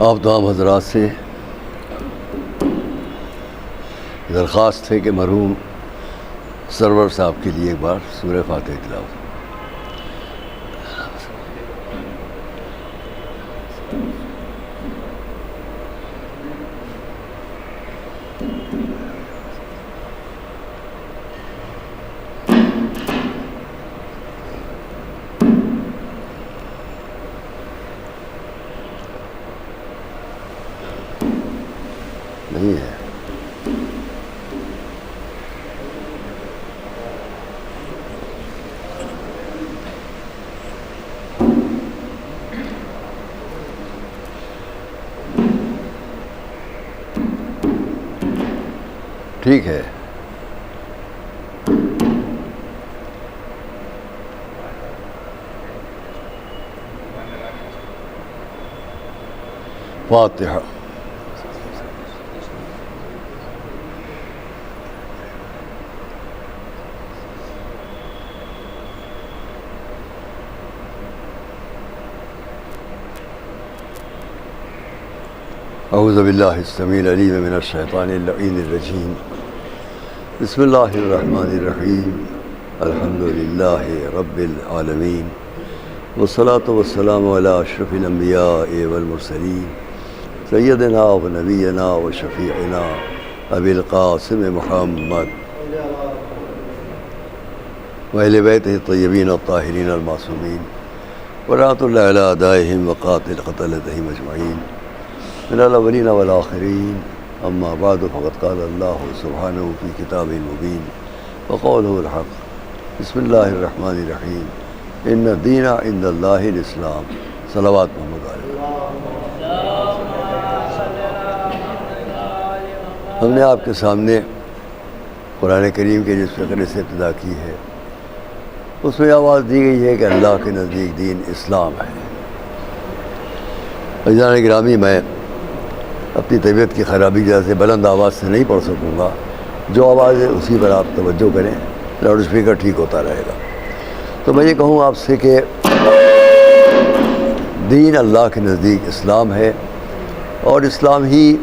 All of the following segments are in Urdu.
آپ تمام حضرات سے درخواست ہے کہ مرحوم سرور صاحب کے لیے ایک بار سورہ فاتحہ تلاوت۔ نہیں ہے ٹھیک ہے۔ فاتحہ۔ اعوذ باللہ السمیع العلیم من الشیطان اللعین الرجیم، بسم اللہ الرحمن الرحیم، الحمد للہ رب العالمین، والصلاة والسلام علی اشرف الانبیاء والمرسلین، سیدنا و نبینا و شفیعنا ابی القاسم محمد و اہل بیتہ الطیبین الطاہرین المعصومین، ورحمۃ اللہ علی اعدائہم وقاتل قتلتہم اجمعین من الاولین والآخرین، اما بعد فقد قال اللہ سبحانہ فی کتاب مبین وقولہ الحق، بسم اللہ الرحمن الرحیم، ان الدین عند اللہ الاسلام، صلوات محمد علیہ۔ ہم نے آپ کے سامنے قرآن کریم کے جس فقرے سے ابتدا کی ہے اس میں آواز دی گئی ہے کہ اللہ کے نزدیک دین اسلام ہے۔ عزیزان گرامی، میں اپنی طبیعت کی خرابی کی وجہ سے بلند آواز سے نہیں پڑھ سکوں گا، جو آواز ہے اسی پر آپ توجہ کریں، لاؤڈ اسپیکر ٹھیک ہوتا رہے گا۔ تو میں یہ کہوں آپ سے کہ دین اللہ کے نزدیک اسلام ہے، اور اسلام ہی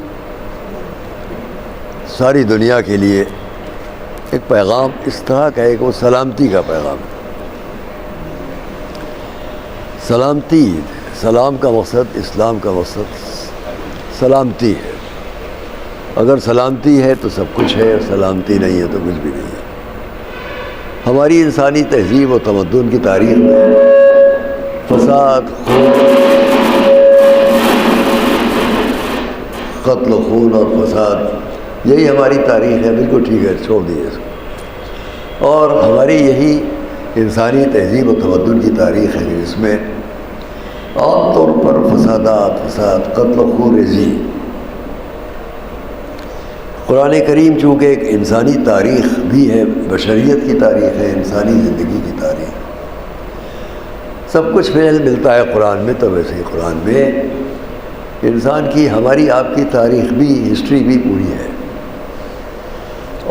ساری دنیا کے لیے ایک پیغام اس طرح کا ہے کہ وہ سلامتی کا پیغام ہے۔ سلامتی، سلام کا مقصد، اسلام کا مقصد سلامتی ہے۔ اگر سلامتی ہے تو سب کچھ ہے، سلامتی نہیں ہے تو کچھ بھی نہیں ہے۔ ہماری انسانی تہذیب و تمدن کی تاریخ میں فساد، قتل و خون اور فساد، یہی ہماری تاریخ ہے۔ بالکل ٹھیک ہے، چھوڑ دیجیے اس کو۔ اور ہماری یہی انسانی تہذیب و تمدن کی تاریخ ہے جس میں عام طور پر فساد، قتل و خون ریزی۔ قرآن کریم چونکہ ایک انسانی تاریخ بھی ہے، بشریت کی تاریخ ہے، انسانی زندگی کی تاریخ، سب کچھ فعل ملتا ہے قرآن میں، تو ویسے ہی قرآن میں انسان کی، ہماری آپ کی تاریخ بھی، ہسٹری بھی پوری ہے۔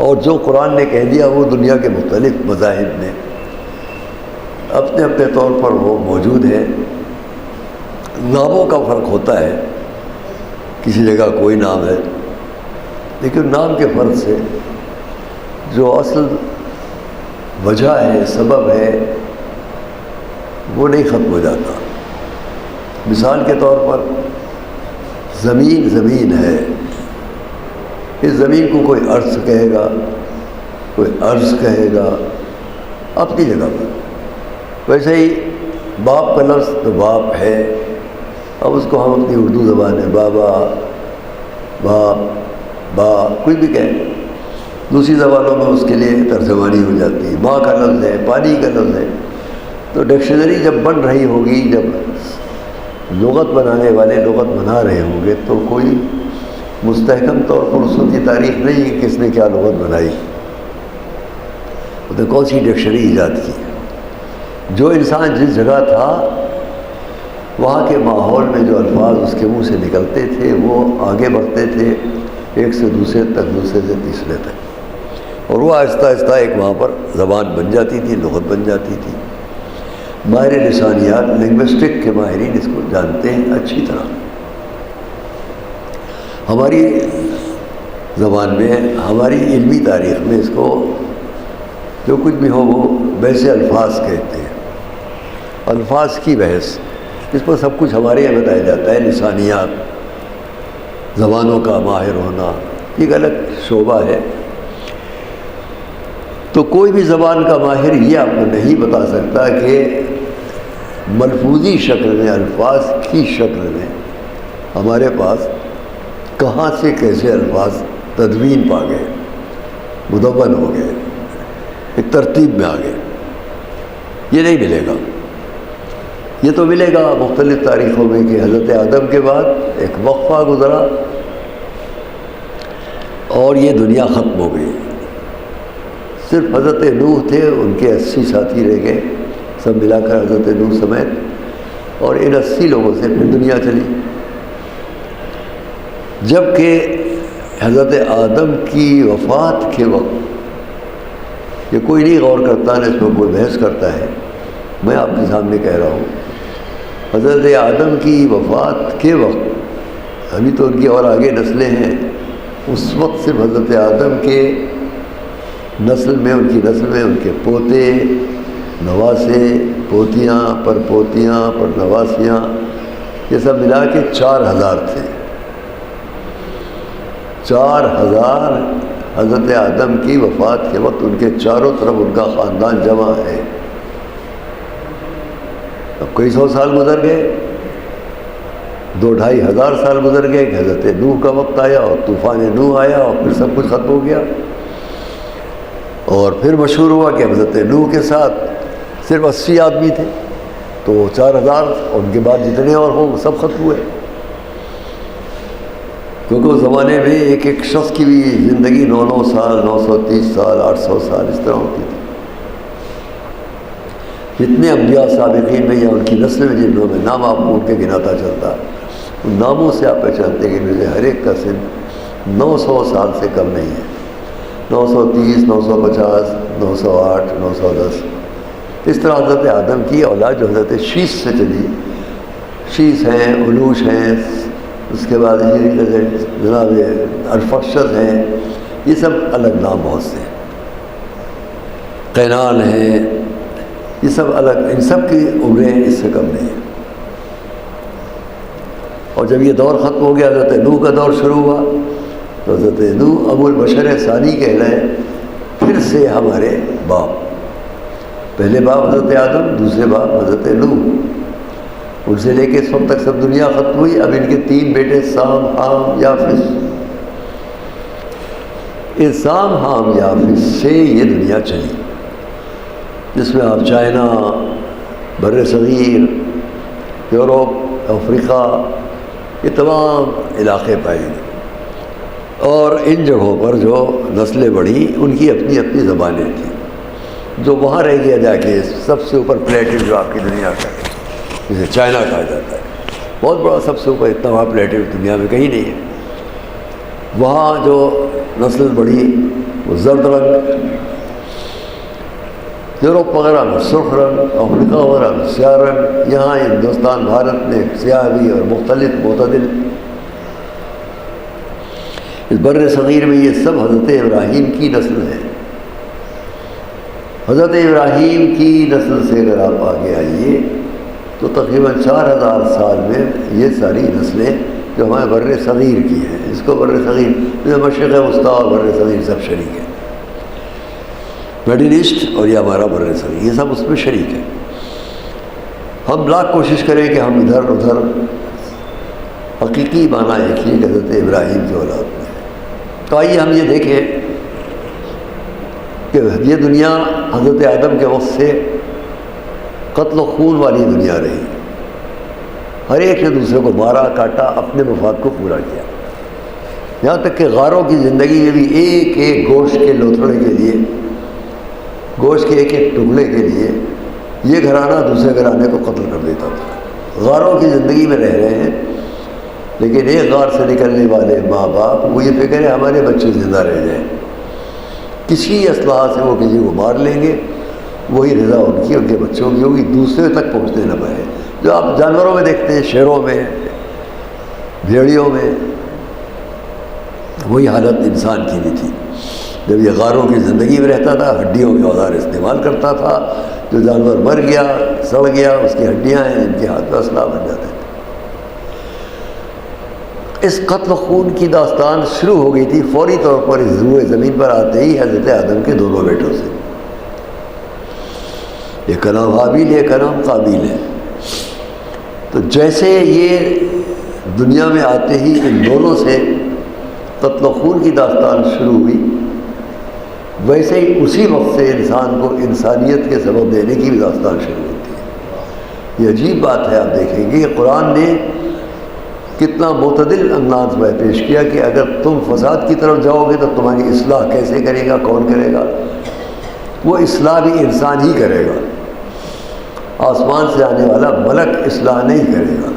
اور جو قرآن نے کہہ دیا وہ دنیا کے مختلف مذاہب میں اپنے اپنے طور پر وہ موجود ہے۔ ناموں کا فرق ہوتا ہے، کسی جگہ کوئی نام ہے، لیکن نام کے فرق سے جو اصل وجہ ہے، سبب ہے، وہ نہیں ختم ہو جاتا۔ مثال کے طور پر زمین زمین ہے، اس زمین کو کوئی ارض کہے گا، کوئی ارض کہے گا، اپنی جگہ پر۔ ویسے ہی باپ کا لفظ تو باپ ہے، اب اس کو ہم اپنی اردو زبان میں بابا، باپ، با، کچھ بھی کہیں، دوسری زبانوں میں اس کے لیے ترجمانی ہو جاتی ہے۔ ماں کا لفظ ہے، پانی کا لفظ ہے۔ تو ڈکشنری جب بن رہی ہوگی، جب لغت بنانے والے لغت بنا رہے ہوں گے، تو کوئی مستحکم طور پر اس کی تاریخ نہیں کہ کس نے کیا لغت بنائی، تو کون سی ڈکشنری ایجاد کی۔ جو انسان جس جگہ تھا وہاں کے ماحول میں جو الفاظ اس کے منہ سے نکلتے تھے وہ آگے بڑھتے تھے، ایک سے دوسرے تک، دوسرے سے تیسرے تک، اور وہ آہستہ آہستہ ایک وہاں پر زبان بن جاتی تھی، لغت بن جاتی تھی۔ ماہر لسانیات، لنگوسٹک کے ماہرین اس کو جانتے ہیں اچھی طرح۔ ہماری زبان میں، ہماری علمی تاریخ میں اس کو جو کچھ بھی ہو وہ ویسے الفاظ کہتے ہیں، الفاظ کی بحث، اس پر سب کچھ ہمارے یہاں بتایا جاتا ہے۔ لسانیات، زبانوں کا ماہر ہونا، ایک الگ شعبہ ہے۔ تو کوئی بھی زبان کا ماہر یہ آپ کو نہیں بتا سکتا کہ ملفوظی شکل میں، الفاظ کی شکل میں ہمارے پاس کہاں سے کیسے الفاظ تدوین پا گئے، مدون ہو گئے، ایک ترتیب میں آ گئے، یہ نہیں ملے گا۔ یہ تو ملے گا مختلف تاریخوں میں کہ حضرت آدم کے بعد ایک وقفہ گزرا اور یہ دنیا ختم ہو گئی، صرف حضرت نوح تھے، ان کے 80 ساتھی رہ گئے سب ملا کر حضرت نوح سمیت، اور ان 80 لوگوں سے پھر دنیا چلی۔ جب کہ حضرت آدم کی وفات کے وقت، یہ کوئی نہیں غور کرتا، نہ اس پر کوئی بحث کرتا ہے، میں آپ کے سامنے کہہ رہا ہوں، حضرت آدم کی وفات کے وقت، ابھی تو ان کی اور آگے نسلیں ہیں، اس وقت صرف حضرت آدم کے نسل میں، ان کی نسل میں ان کے پوتے، نواسے، پوتیاں، پر پوتیاں، پر نواسیاں، یہ سب ملا کے 4000 تھے۔ 4000 حضرت آدم کی وفات کے وقت ان کے چاروں طرف ان کا خاندان جمع ہے۔ اب کئی سو سال گزر گئے، 2-2.5 ہزار سال گزر گئے کہ حضرت نوح کا وقت آیا اور طوفان نوح آیا اور پھر سب کچھ ختم ہو گیا۔ اور پھر مشہور ہوا کہ حضرت نوح کے ساتھ صرف 80 آدمی تھے، تو 4000 اور ان کے بعد جتنے اور ہوں وہ سب ختم ہوئے، کیونکہ اس زمانے میں ایک ایک شخص کی بھی زندگی 900 سال، 930 سال، 800 سال اس طرح ہوتی تھی۔ جتنے انبیاء سابقین میں یا ان کی نسل میں جنہوں میں نام آپ کو ان کے گناتا چلتا، ان ناموں سے آپ پہچانتے کہ مجھے ہر ایک کا سن 900 سال سے کم نہیں ہے، 930، 950، 908، 910۔ اس طرح حضرت آدم کی اولاد جو حضرت شیش سے چلی، شیش ہیں، علوش ہیں، اس کے بعد اسی طریقے سے جناب ارفخشد ہیں، یہ سب الگ نام بہت سے ہیں، قینان ہیں، یہ سب الگ، ان سب کی عمریں اس سے کم نہیں ہیں۔ اور جب یہ دور ختم ہو گیا، حضرت نوح کا دور شروع ہوا، تو حضرت نوح ابو البشر ثانی کہلائے، پھر سے ہمارے باپ، پہلے باپ حضرت آدم، دوسرے باپ حضرت نوح، ان سے لے کے اس وقت تک سب دنیا ختم ہوئی۔ اب ان کے 3 بیٹے سام، حام، یافس، اس سام، حام، یافس سے یہ دنیا چلی، جس میں آپ چائنا، بر صغیر، یورپ، افریقہ، یہ تمام علاقے پائے گئے، اور ان جگہوں پر جو نسلیں بڑھی ان کی اپنی اپنی زبانیں تھیں۔ جو وہاں رہ گیا جا کے سب سے اوپر پلیٹو جو آپ کی دنیا کا ہے، جسے چائنا کہا جاتا ہے، بہت بڑا، سب سے اوپر، اتنا بڑا پلیٹو دنیا میں کہیں نہیں ہے، وہاں جو نسل بڑھی وہ زرد رنگ، یورپ وغیرہ میں سرخ رنگ، افریقہ وغیرہ میں سیاہ رنگ، یہاں ہندوستان بھارت میں سیاہ بھی اور مختلف معتدل۔ اس بر صغیر میں یہ سب حضرت ابراہیم کی نسل ہے۔ حضرت ابراہیم کی نسل سے اگر آپ آگے آئیے تو تقریباً 4000 سال میں یہ ساری نسلیں جو ہمارے بر صغیر کی ہیں، اس کو بر صغیر، جو مشرق وسطیٰ اور بر صغیر سب شریک ہیں، مڈل ایسٹ اور یہ ہمارا بر صغیر، یہ سب اس میں شریک ہے۔ ہم لاکھ کوشش کریں کہ ہم ادھر ادھر، حقیقی معنی ایک ہی کہ حضرت ابراہیم کی اولاد میں۔ تو آئیے ہم یہ دیکھیں کہ یہ دنیا حضرت آدم کے وقت سے قتل و خون والی دنیا رہی، ہر ایک نے دوسرے کو مارا، کاٹا، اپنے مفاد کو پورا کیا، یہاں تک کہ غاروں کی زندگی میں بھی ایک ایک گوشت کے لوتھڑے کے لیے، گوشت کے ایک ایک ٹکڑے کے لیے یہ گھرانہ دوسرے گھرانے کو قتل کر دیتا تھا۔ غاروں کی زندگی میں رہ رہے ہیں، لیکن ایک غار سے نکلنے والے ماں باپ وہ یہ فکر ہے ہمارے بچے زندہ رہ جائیں، کسی اصلاح سے وہ کسی کو مار لیں گے، وہی رضا ان کی، ان کے بچوں کی ہوگی، دوسرے تک پہنچنے نہ پائے۔ جو آپ جانوروں میں دیکھتے ہیں، شیروں میں، بھیڑیوں میں، وہی حالت انسان کی بھی تھی جب یہ غاروں کی زندگی میں رہتا تھا، ہڈیوں کے اوزار استعمال کرتا تھا، جو جانور مر گیا سڑ گیا اس کی ہڈیاں ہیں ان کے ہاتھ میں اسلحہ بن جاتے تھے۔ اس قتل و خون کی داستان شروع ہو گئی تھی فوری طور پر اس روئے زمین پر آتے ہی حضرت آدم کے دونوں بیٹوں سے۔ ایک کا نام حابیل ہے، ایک کا نام قابیل ہے۔ تو جیسے یہ دنیا میں آتے ہی ان دونوں سے قتل و خون کی داستان شروع ہوئی، ویسے ہی اسی وقت سے انسان کو انسانیت کے سبب دینے کی بھی داستان شروع ہوتی ہے۔ یہ عجیب بات ہے، آپ دیکھیں گے کہ قرآن نے کتنا معتدل انداز میں پیش کیا کہ اگر تم فساد کی طرف جاؤ گے تو تمہاری اصلاح کیسے کرے گا، کون کرے گا؟ وہ اصلاح بھی انسان ہی کرے گا، آسمان سے آنے والا ملک اصلاح نہیں کرے گا۔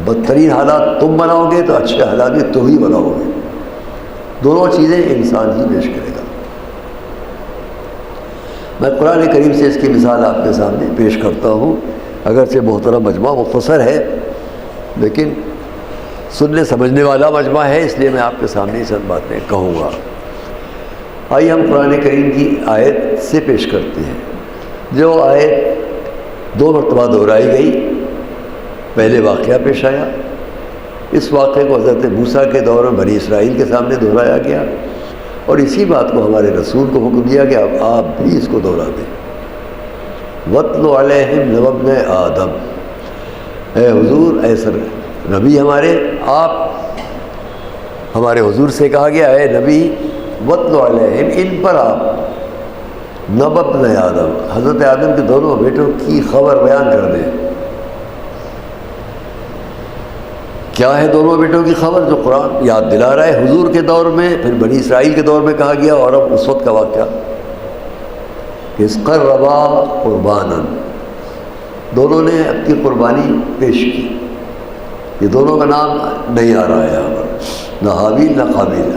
بدترین حالات تم بناؤ گے تو اچھے حالات بھی تم ہی بناؤ گے، دونوں چیزیں انسان ہی پیش کرے گا۔ میں قرآن کریم سے اس کی مثال آپ کے سامنے پیش کرتا ہوں، اگرچہ محترم مجموعہ مختصر ہے لیکن سننے سمجھنے والا مجموعہ ہے، اس لیے میں آپ کے سامنے یہ سب باتیں کہوں گا۔ آئیے ہم قرآن کریم کی آیت سے پیش کرتے ہیں، جو آیت 2 مرتبہ دہرائی گئی۔ پہلے واقعہ پیش آیا، اس واقعے کو حضرت موسیٰ کے دور میں بنی اسرائیل کے سامنے دہرایا گیا، اور اسی بات کو ہمارے رسول کو حکم دیا کہ اب آپ بھی اس کو دہرا دیں۔ وَاتْلُ عَلَيْهِمْ نَبَأَ ابْنِ آدم، اے حضور، اے سر نبی ہمارے، آپ ہمارے حضور سے کہا گیا اے نبی، وَاتْلُ عَلَيْهِمْ، ان پر آپ نَبَأَ ابْنِ آدم، حضرت آدم کے دونوں بیٹوں کی خبر بیان کر دیں۔ کیا ہے دونوں بیٹوں کی خبر جو قرآن یاد دلا رہا ہے؟ حضور کے دور میں، پھر بنی اسرائیل کے دور میں کہا گیا، اور اب اس وقت کا واقعہ کہ اذ قربا قربانا، دونوں نے اپنی قربانی پیش کی۔ یہ دونوں کا نام نہیں آ رہا ہے یہاں پر، نہ حابیل نہ قابیل،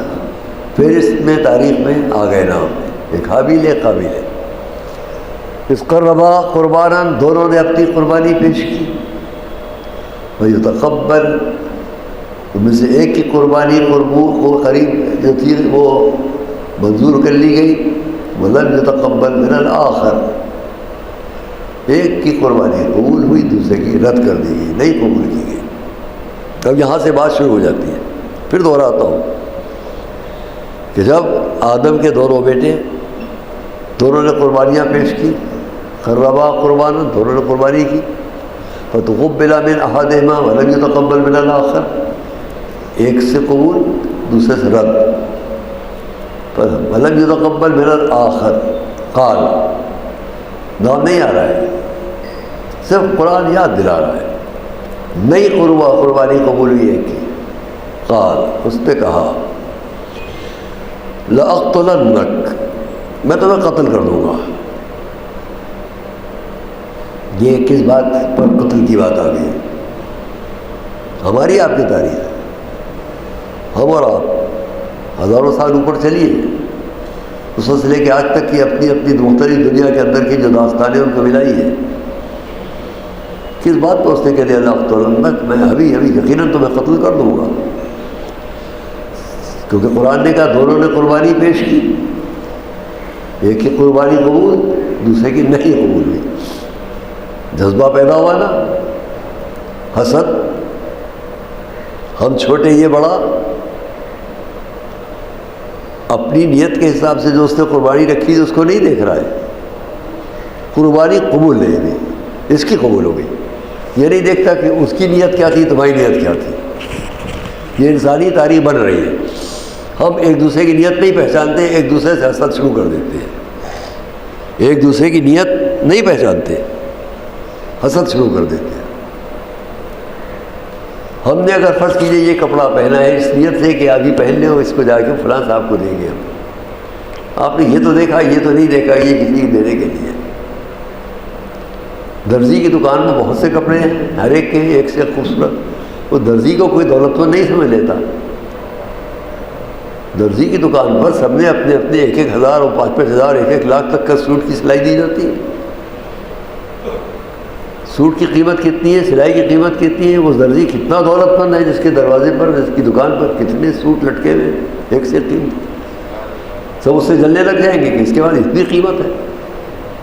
پھر اس میں تاریخ میں آ گئے نام، ایک حابیل ہے قابیل ہے۔ اذ قربا قربانا، دونوں نے اپنی قربانی پیش کی۔ وَيُتَقَبَّلْ، ان میں سے ایک کی قربانی قریب جو تھی وہ منظور کر لی گئی، وَلَمْ يُتَقَبَّلْ مِنَ الْآخَرِ، ایک کی قربانی قبول ہوئی، دوسرے کی رد کر دی گئی، نہیں قبول کی گئی۔ اب یہاں سے بات شروع ہو جاتی ہے، پھر دہراتا ہوں کہ جب آدم کے دونوں بیٹے، دونوں نے قربانیاں پیش کی، قربا قربانا، دونوں نے قربانی کی، فَتُقُبِّلَ مِنْ أَحَدِهِمَا وَلَمْ يُتَقَبَّلْ مِنَ الْآخَرِ، ایک سے قبول دوسرے سے رد، وَلَمْ يُتَقَبَّلْ مِنَ الْآخَرِ، قال، نام نہیں آ رہا ہے، صرف قرآن یاد دلا رہا ہے، نئی قربانی قبول ہوئی ایک کی، قال، اس نے کہا، لَأَقْتُلَنَّكَ، میں تمہیں قتل کر دوں گا۔ یہ کس بات پر قتل کی بات آ گئی؟ ہماری آپ کی تاریخ، ہم اور آپ ہزاروں سال اوپر چلیے، اس وقت سے لے کے آج تک کی اپنی اپنی مختلف دنیا کے اندر کی جو داستانیں ان کو ملائی ہے، کس بات پر اس نے کہہ دیا لَأَقْتُلَنَّكَ، میں ابھی یقیناً تمہیں قتل کر دوں گا؟ کیونکہ قرآن نے کہا دونوں نے قربانی پیش کی، ایک کی قربانی قبول، دوسرے کی نہیں قبول ہوئی، جذبہ پیدا ہوا نا، حسد، ہم چھوٹے یہ بڑا، اپنی نیت کے حساب سے جو اس نے قربانی رکھی اس کو نہیں دیکھ رہا ہے، قربانی قبول نہیں ہوئی، اس کی قبول ہو گئی، یہ نہیں دیکھتا کہ اس کی نیت کیا تھی، تمہاری نیت کیا تھی۔ یہ انسانی تاریخ بن رہی ہے، ہم ایک دوسرے کی نیت نہیں پہچانتے، ایک دوسرے سے حسد شروع کر دیتے ہیں، ایک دوسرے کی نیت نہیں پہچانتے، حسد شروع کر دیتے ہیں۔ ہم نے اگر فرض کیجیے یہ کپڑا پہنا ہے اس نیت سے کہ ابھی پہن لے، اس کو جا کے فلاں صاحب کو دیں گے ہم، آپ نے یہ تو دیکھا، یہ تو نہیں دیکھا، یہ کسی کو دینے کے لیے۔ درزی کی دکان میں بہت سے کپڑے ہیں، ہر ایک کے ایک سے خوبصورت، وہ درزی کو کوئی دولت تو نہیں سمجھ لیتا، درزی کی دکان پر سب نے اپنے اپنے 1,000 اور 5,000 1,00,000 1,00,000 تک کا سوٹ کی سلائی دی جاتی ہے، سوٹ کی قیمت کتنی ہے، سلائی کی قیمت کتنی ہے، وہ درزی کتنا دولت مند ہے جس کے دروازے پر، جس کی دکان پر کتنے سوٹ لٹکے ہوئے ایک سے قیمت، سب اس سے جلنے لگ جائیں گے کہ اس کے بعد اتنی قیمت ہے۔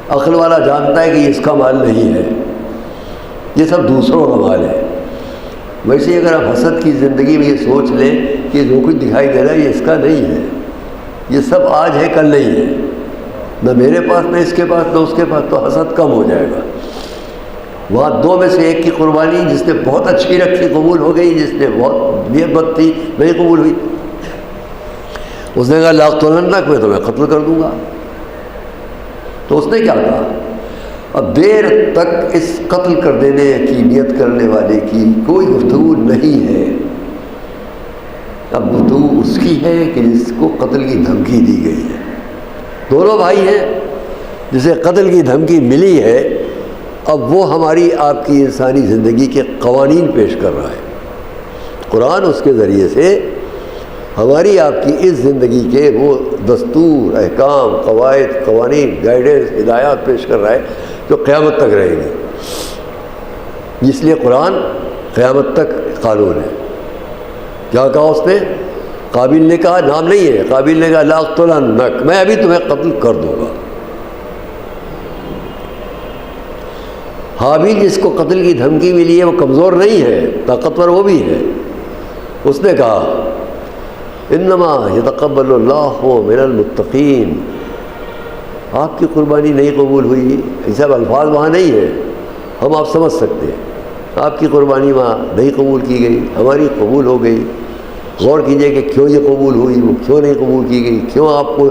عقل والا جانتا ہے کہ یہ اس کا مال نہیں ہے، یہ سب دوسروں کا مال ہے۔ ویسے اگر آپ حسد کی زندگی میں یہ سوچ لیں کہ جو کچھ دکھائی دے رہا ہے یہ اس کا نہیں ہے، یہ سب آج ہے کل نہیں ہے، نہ میرے پاس نہ اس کے پاس نہ اس کے پاس، تو حسد کم ہو جائے گا۔ وہاں دو میں سے ایک کی قربانی جس نے بہت اچھی رکھی قبول ہو گئی، جس نے بہت نیت بد تھی نہیں قبول ہوئی۔ اس نے کہا لاقتلنک، میں تمہیں قتل کر دوں گا۔ تو اس نے کیا کہا، اب دیر تک اس قتل کر دینے کی نیت کرنے والے کی کوئی گفتگو نہیں ہے، اب گفتگو اس کی ہے کہ جس کو قتل کی دھمکی دی گئی ہے۔ دونوں بھائی ہیں، جسے قتل کی دھمکی ملی ہے، اب وہ ہماری آپ کی انسانی زندگی کے قوانین پیش کر رہا ہے۔ قرآن اس کے ذریعے سے ہماری آپ کی اس زندگی کے وہ دستور، احکام، قواعد، قوانین، گائیڈنس، ہدایات پیش کر رہا ہے جو قیامت تک رہے گی۔ اس لیے قرآن قیامت تک قانون ہے۔ کیا کہا اس نے؟ قابل نے کہا، نام نہیں ہے، قابل نے کہا لاقتلنک، میں ابھی تمہیں قتل کر دوں گا۔ حابیل جس کو قتل کی دھمکی ملی ہے وہ کمزور نہیں ہے، طاقتور وہ بھی ہے۔ اس نے کہا انما یتقبل اللہ من المتقین، آپ کی قربانی نہیں قبول ہوئی، یہ سب الفاظ وہاں نہیں ہے، ہم آپ سمجھ سکتے ہیں، آپ کی قربانی وہاں نہیں قبول کی گئی، ہماری قبول ہو گئی۔ غور کیجئے کہ کیوں یہ قبول ہوئی، وہ کیوں نہیں قبول کی گئی، کیوں آپ کو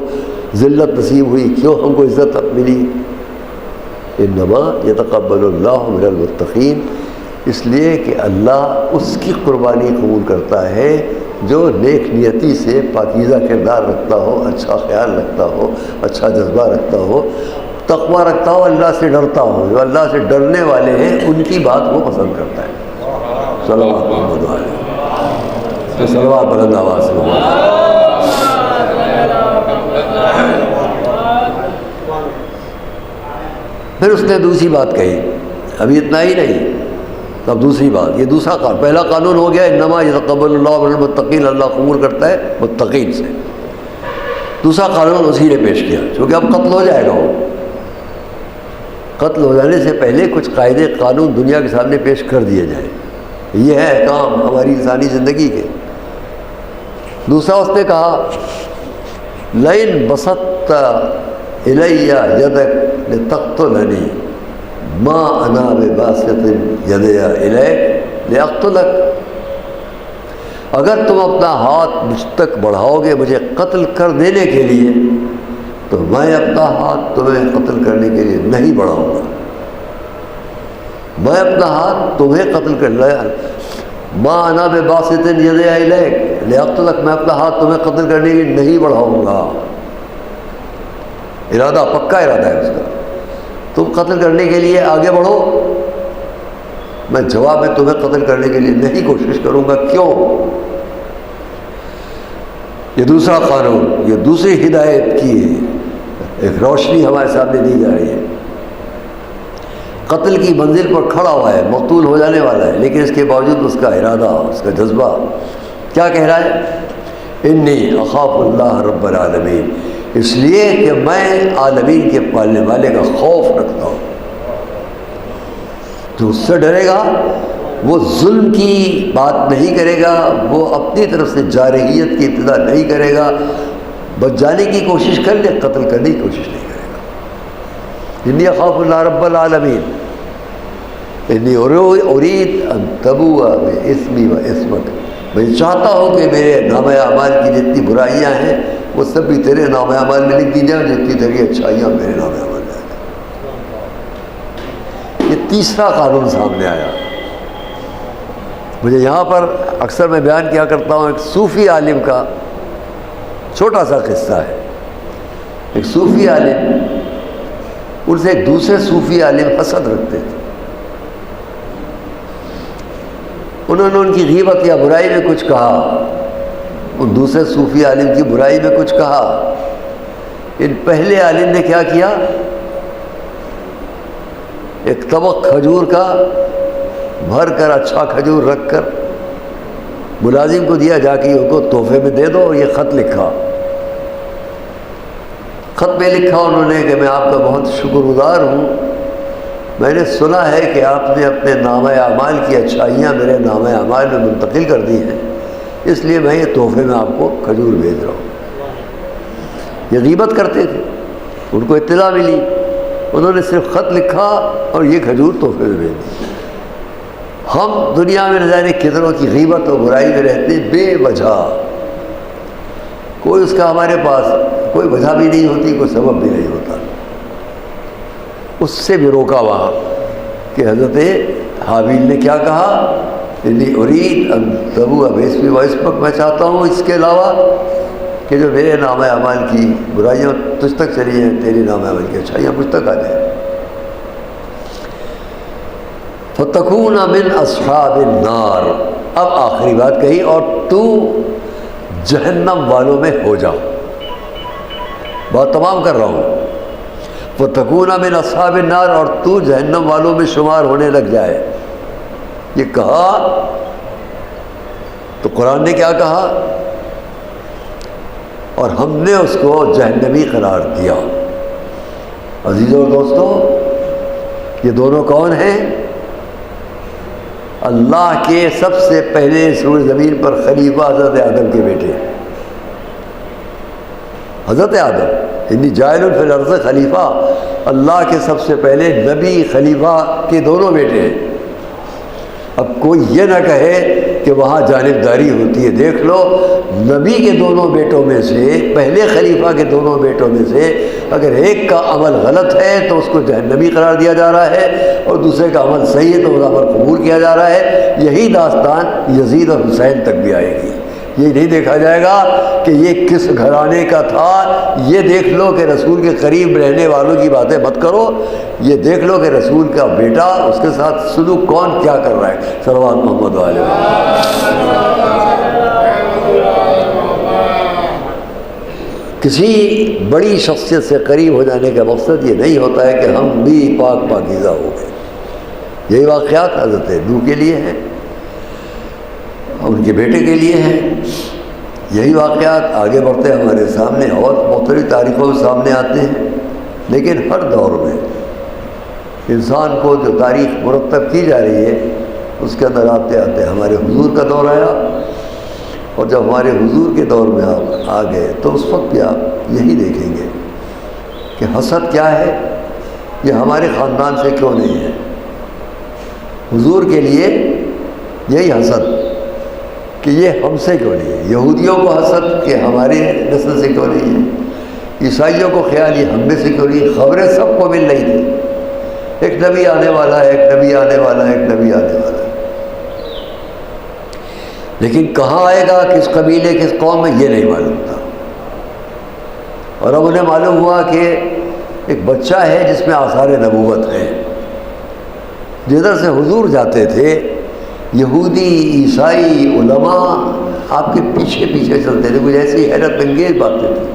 ذلت نصیب ہوئی، کیوں ہم کو عزت ملی۔ انما یتقبل اللہ من المتقین، اس لیے کہ اللہ اس کی قربانی قبول کرتا ہے جو نیک نیتی سے پاکیزہ کردار رکھتا ہو، اچھا خیال رکھتا ہو، اچھا جذبہ رکھتا ہو، تقویٰ رکھتا ہو، اللہ سے ڈرتا ہو۔ جو اللہ سے ڈرنے والے ہیں ان کی بات وہ پسند کرتا ہے۔ صلوات محمد علیہ، تو صلوات بلند آواز سے ہو۔ پھر اس نے دوسری بات کہی، ابھی اتنا ہی نہیں، اب دوسری بات، یہ دوسرا قانون، پہلا قانون ہو گیا انما یتقبل اللہ من المتقین، اللہ قبول کرتا ہے متقین سے۔ دوسرا قانون اسی نے پیش کیا، چونکہ اب قتل ہو جائے گا، وہ قتل ہو جانے سے پہلے کچھ قاعدے قانون دنیا کے سامنے پیش کر دیے جائیں، یہ ہے احکام ہماری انسانی زندگی کے۔ دوسرا اس نے کہا لئن بسطت الی یدک لتقتلنی ما انا بباسط یدی الیک لاقتلک، اگر تم اپنا ہاتھ مجھ تک بڑھاؤ گے مجھے قتل کر دینے کے لیے تو میں اپنا ہاتھ تمہیں قتل کرنے کے لیے نہیں بڑھاؤں گا۔ میں اپنا ہاتھ تمہیں قتل کر لیا، ما انا بباسط یدی الیک لاقتلک، میں اپنا ہاتھ تمہیں قتل کرنے کے لیے نہیں بڑھاؤں گا۔ ارادہ، پکا ارادہ ہے اس کا، تم قتل کرنے کے لیے آگے بڑھو، میں جواب میں تمہیں قتل کرنے کے لیے نہیں کوشش کروں گا۔ کیوں؟ یہ دوسرا قانون، یہ دوسری ہدایت کی ایک روشنی ہمارے سامنے دی جا رہی ہے۔ قتل کی منزل پر کھڑا ہوا ہے، مقتول ہو جانے والا ہے، لیکن اس کے باوجود اس کا ارادہ، اس کا جذبہ کیا کہہ رہا ہے؟ انی اخاف اللہ رب العالمین، اس لیے کہ میں عالمین کے پالنے والے کا خوف رکھتا ہوں۔ جو اس سے ڈرے گا وہ ظلم کی بات نہیں کرے گا، وہ اپنی طرف سے جارحیت کی ابتدا نہیں کرے گا، بچ جانے کی کوشش کر لے، قتل کرنے کی کوشش نہیں کرے گا۔ انی اخاف اللہ رب العالمین، انی ارید ان تبوء باسمی و اسمک، میں چاہتا ہوں کہ میرے نام اعمال کی جتنی برائیاں ہیں وہ سب بھی تیرے نام اعمال میں لکھ دی جائیں، جتنی تیری اچھائیاں میرے نام اعمال میں آ جائیں۔ یہ تیسرا قانون سامنے آیا۔ مجھے یہاں پر اکثر میں بیان کیا کرتا ہوں، ایک صوفی عالم کا چھوٹا سا قصہ ہے۔ ایک صوفی عالم، ان سے ایک دوسرے صوفی عالم حسد رکھتے تھے۔ انہوں نے ان کی غیبت یا برائی میں کچھ کہا، ان دوسرے صوفی عالم کی برائی میں کچھ کہا۔ ان پہلے عالم نے کیا کیا؟ ایک طبق کھجور کا بھر کر اچھا کھجور رکھ کر ملازم کو دیا، جا کے ان کو تحفے میں دے دو. یہ خط لکھا، خط میں لکھا انہوں نے کہ میں آپ کا بہت شکر گزار ہوں، میں نے سنا ہے کہ آپ نے اپنے نامہ اعمال کی اچھائیاں میرے نامہ اعمال میں منتقل کر دی ہیں، اس لیے میں یہ تحفے میں آپ کو کھجور بھیج رہا ہوں. یہ غیبت کرتے تھے، ان کو اطلاع ملی، انہوں نے صرف خط لکھا اور یہ کھجور تحفے میں بھیج دی. ہم دنیا میں نہ جانے کتنوں کی غیبت اور برائی میں رہتے ہیں بے وجہ، کوئی اس کا ہمارے پاس کوئی وجہ بھی نہیں ہوتی، کوئی سبب بھی نہیں ہوتا. اس سے بھی روکا وہاں کہ حضرت حابیل نے کیا کہا، انی ارید ان تبوء باسمی واسمک، میں چاہتا ہوں اس کے علاوہ کہ جو میرے نامہ اعمال کی برائیاں تجھ تک چلی ہیں، تیری نامہ اعمال کی اچھائیاں مجھ تک آ جائیں. فتکون من اصحاب النار. اب آخری بات کہی، اور تو جہنم والوں میں ہو جا. بات تمام کر رہا ہوں. فتکون من اصحاب النار، اور تو جہنم والوں میں شمار ہونے لگ جائے. یہ کہا تو قرآن نے کیا کہا، اور ہم نے اس کو جہنمی قرار دیا. عزیزوں اور دوستوں، یہ دونوں کون ہیں؟ اللہ کے سب سے پہلے سور زمین پر خلیفہ حضرت آدم کے بیٹے. حضرت آدم انی جاعل فی الارض خلیفہ، اللہ کے سب سے پہلے نبی خلیفہ کے دونوں بیٹے ہیں. اب کوئی یہ نہ کہے کہ وہاں جانبداری ہوتی ہے. دیکھ لو، نبی کے دونوں بیٹوں میں سے، پہلے خلیفہ کے دونوں بیٹوں میں سے اگر ایک کا عمل غلط ہے تو اس کو جہنمی قرار دیا جا رہا ہے، اور دوسرے کا عمل صحیح ہے تو اس عمل قبول کیا جا رہا ہے. یہی داستان یزید اور حسین تک بھی آئے گی. یہ نہیں دیکھا جائے گا کہ یہ کس گھرانے کا تھا. یہ دیکھ لو کہ رسول کے قریب رہنے والوں کی باتیں مت کرو، یہ دیکھ لو کہ رسول کا بیٹا اس کے ساتھ سلوک کون کیا کر رہا ہے. صلوات محمد علیہ وسلم. کسی بڑی شخصیت سے قریب ہو جانے کا مقصد یہ نہیں ہوتا ہے کہ ہم بھی پاک پاکیزہ ہو گئے. یہی واقعات حضرت نوح کے لیے ہیں، ان کے بیٹے کے لیے ہیں. یہی واقعات آگے بڑھتے ہمارے سامنے اور مختلف تاریخوں میں سامنے آتے ہیں. لیکن ہر دور میں انسان کو جو تاریخ مرتب کی جا رہی ہے اس کے اندر آتے آتے ہمارے حضور کا دور آیا، اور جب ہمارے حضور کے دور میں آپ آ گئے تو اس وقت بھی آپ یہی دیکھیں گے کہ حسد کیا ہے، یہ ہمارے خاندان سے کیوں نہیں ہے. حضور کے لیے یہی حسد کہ یہ ہم سے کیوں نہیں ہے. یہودیوں کو حسد کہ ہمارے نسل سے کیوں نہیں ہے. عیسائیوں کو خیال یہ ہم میں سے کیوں نہیں. خبریں سب کو مل رہی تھیں، ایک نبی آنے والا ہے، ایک نبی آنے والا ہے، ایک نبی آنے والا ہے. لیکن کہاں آئے گا، کس قبیلے کس قوم میں، یہ نہیں معلوم تھا. اور اب انہیں معلوم ہوا کہ ایک بچہ ہے جس میں آثار نبوت ہے. جدھر سے حضور جاتے تھے یہودی عیسائی علماء آپ کے پیچھے پیچھے چلتے تھے. کچھ ایسی حیرت انگیز باتیں تھیں.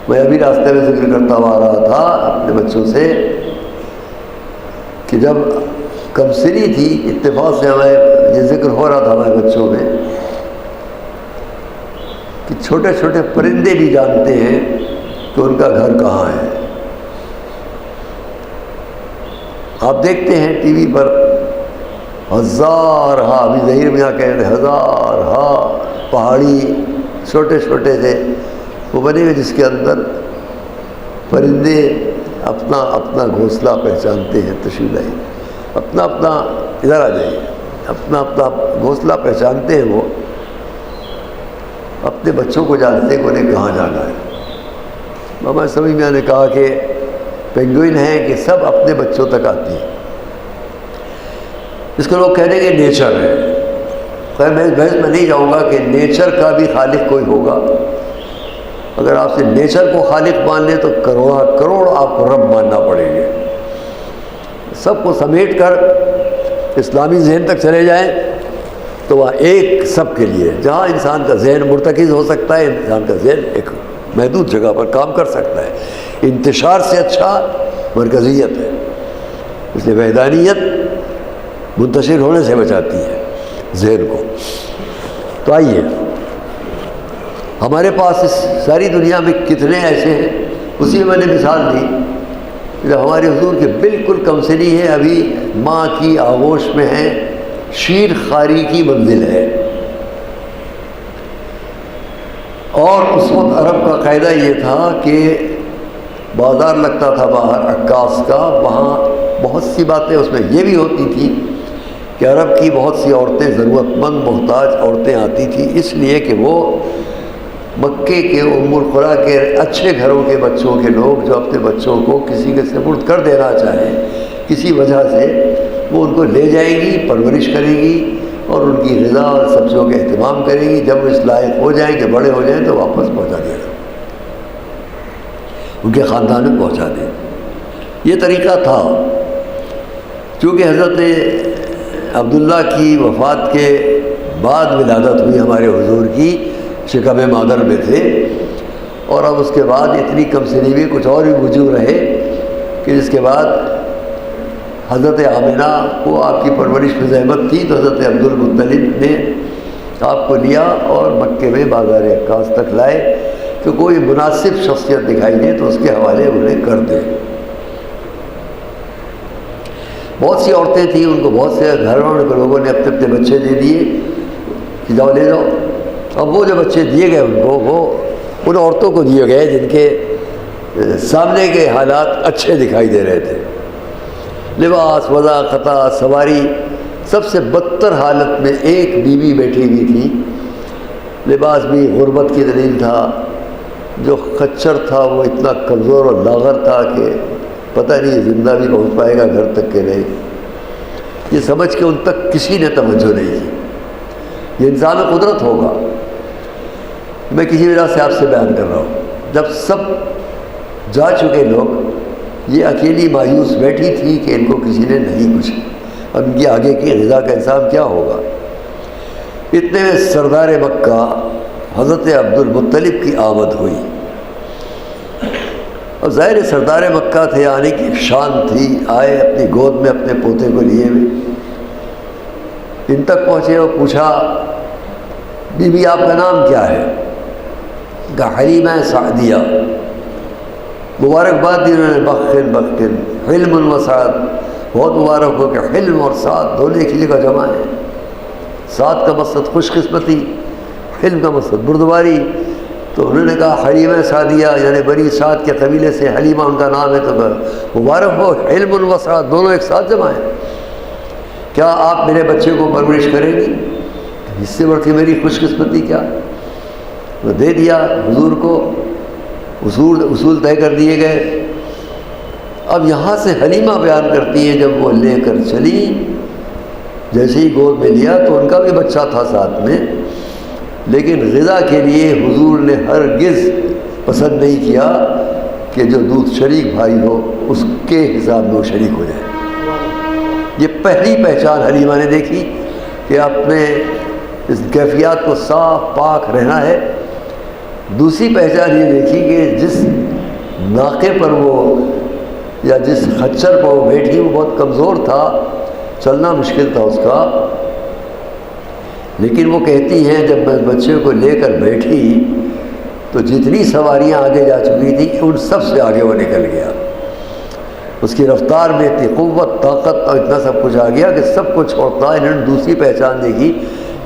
میں ابھی راستے میں ذکر کرتا ہوا آ رہا تھا اپنے بچوں سے کہ جب کمسری تھی، اتفاق سے ہمیں یہ ذکر ہو رہا تھا ہمارے بچوں میں کہ چھوٹے چھوٹے پرندے بھی جانتے ہیں کہ ان کا گھر کہاں ہے. آپ دیکھتے ہیں ٹی وی پر ہزارہا، ابھی ظہیر میاں کہہ رہے ہزارہا پہاڑی چھوٹے چھوٹے سے وہ بنے ہوئے جس کے اندر پرندے اپنا اپنا گھونسلہ پہچانتے ہیں. تشریف لائیے، اپنا اپنا ادھر آ جائیے، اپنا اپنا گھونسلہ پہچانتے ہیں. وہ اپنے بچوں کو جانتے ہیں کہ انہیں کہاں جانا ہے. بابا سمجھ میں نے کہا کہ پینگوئن ہیں کہ سب اپنے بچوں تک آتی ہیں. اس کو لوگ کہہ دیں کہ نیچر ہے. خیر میں اس بحث میں نہیں جاؤں گا کہ نیچر کا بھی خالق کوئی ہوگا. اگر آپ سے نیچر کو خالق مان لیں تو کروڑ آپ کو رب ماننا پڑیں گے. سب کو سمیٹ کر اسلامی ذہن تک چلے جائیں تو وہ ایک سب کے لیے، جہاں انسان کا ذہن مرتکز ہو سکتا ہے، انسان کا ذہن ایک محدود جگہ پر کام کر سکتا ہے. انتشار سے اچھا مرکزیت ہے. اس لیے وحدانیت منتشر ہونے سے بچاتی ہے ذہن کو۔ تو آئیے، ہمارے پاس اس ساری دنیا میں کتنے ایسے ہیں، اسی میں نے مثال دی، جب ہمارے حضور کے بالکل کمسنی ہے، ابھی ماں کی آغوش میں ہیں، شیر خاری کی منزل ہے، اور اس وقت عرب کا قاعدہ یہ تھا کہ بازار لگتا تھا باہر عکاس کا، وہاں بہت سی باتیں اس میں یہ بھی ہوتی تھی کہ عرب کی بہت سی عورتیں ضرورت مند محتاج عورتیں آتی تھیں، اس لیے کہ وہ مکے کے ام القریٰ کے اچھے گھروں کے بچوں کے لوگ جو اپنے بچوں کو کسی کے سپرد کر دینا چاہیں کسی وجہ سے، وہ ان کو لے جائیں گی، پرورش کریں گی اور ان کی غذا اور سبزیوں کا اہتمام کریں گی، جب وہ اس لائق ہو جائیں کہ بڑے ہو جائیں تو واپس پہنچا دینا، ان کے خاندان میں پہنچا دیں۔ یہ طریقہ تھا۔ چونکہ حضرت عبداللہ کی وفات کے بعد ولادت ہوئی ہمارے حضور کی، شکم مادر میں تھے، اور اب اس کے بعد اتنی کم سنی میں کچھ اور بھی وجوہ رہے کہ جس کے بعد حضرت آمنہ کو آپ کی پرورش میں زحمت تھی، تو حضرت عبدالمطلب نے آپ کو لیا اور مکے میں بازار عکاس تک لائے کہ کوئی مناسب شخصیت دکھائی دے تو اس کے حوالے انہیں کر دے۔ بہت سی عورتیں تھیں، ان کو بہت سے گھروں کے لوگوں نے اپنے اپنے بچے دے دیے کہ جاؤ لے جاؤ۔ اب وہ جو بچے دیے گئے ان کو، وہ ان عورتوں کو دیے گئے جن کے سامنے کے حالات اچھے دکھائی دے رہے تھے، لباس، وضع، خطا، سواری، سب سے بدتر حالت میں ایک بیوی بیٹھی ہوئی تھی، لباس بھی غربت کی دلیل تھا، جو خچر تھا وہ اتنا کمزور اور لاغر تھا کہ پتہ نہیں زندہ بھی پہنچ پائے گا گھر تک کہ نہیں، یہ سمجھ کے ان تک کسی نے توجہ نہیں کی۔ یہ انسان قدرت ہوگا، میں کسی وجہ سے آپ سے بیان کر رہا ہوں۔ جب سب جا چکے لوگ، یہ اکیلی مایوس بیٹھی تھی کہ ان کو کسی نے نہیں پوچھا، اب ان کی آگے کی غذا کا انتظام کیا ہوگا۔ اتنے میں سردار مکہ حضرت عبدالمطلب کی آمد ہوئی، اور ظاہر سردار مکہ تھے، آنے کی ایک شان تھی، آئے اپنی گود میں اپنے پوتے کو لیے ہوئے، ان تک پہنچے اور پوچھا بی بی آپ کا نام کیا ہے؟ کہا حلیمہ سعدیہ۔ مبارکباد دی انہوں نے، بخل بخل حلم و سعد، بہت مبارک ہو کہ حلم اور سعد دونوں ایک چیز کا جمع ہے، سعد کا مقصد خوش قسمتی، حلم کا مقصد بردباری۔ تو انہوں نے کہا حلیمہ سعدیہ، یعنی بنی سعد کے قبیلے سے حلیمہ ان کا نام ہے، تو مبارک ہو، حلم و سعد دونوں ایک ساتھ جمع ہیں، کیا آپ میرے بچے کو پرورش کریں گی؟ اس سے بڑھ کے میری خوش قسمتی کیا؟ وہ دے دیا حضور کو، اصول طے کر دیے گئے۔ اب یہاں سے حلیمہ بیان کرتی ہے، جب وہ لے کر چلی، جیسے ہی گود میں لیا تو ان کا بھی بچہ تھا ساتھ میں، لیکن غذا کے لیے حضور نے ہرگز پسند نہیں کیا کہ جو دودھ شریک بھائی ہو اس کے حساب میں وہ شریک ہو جائے۔ یہ پہلی پہچان حلیمہ نے دیکھی کہ اپنے اس کیفیات کو صاف پاک رہنا ہے۔ دوسری پہچان یہ دیکھی کہ جس ناقے پر وہ یا جس خچر پر وہ بیٹھی وہ بہت کمزور تھا، چلنا مشکل تھا اس کا، لیکن وہ کہتی ہیں جب میں بچے کو لے کر بیٹھی تو جتنی سواریاں آگے جا چکی تھیں ان سب سے آگے وہ نکل گیا، اس کی رفتار میں اتنی قوت، طاقت اور اتنا سب کچھ آ گیا کہ سب کو چھوڑتا۔ انہوں نے دوسری پہچان دیکھی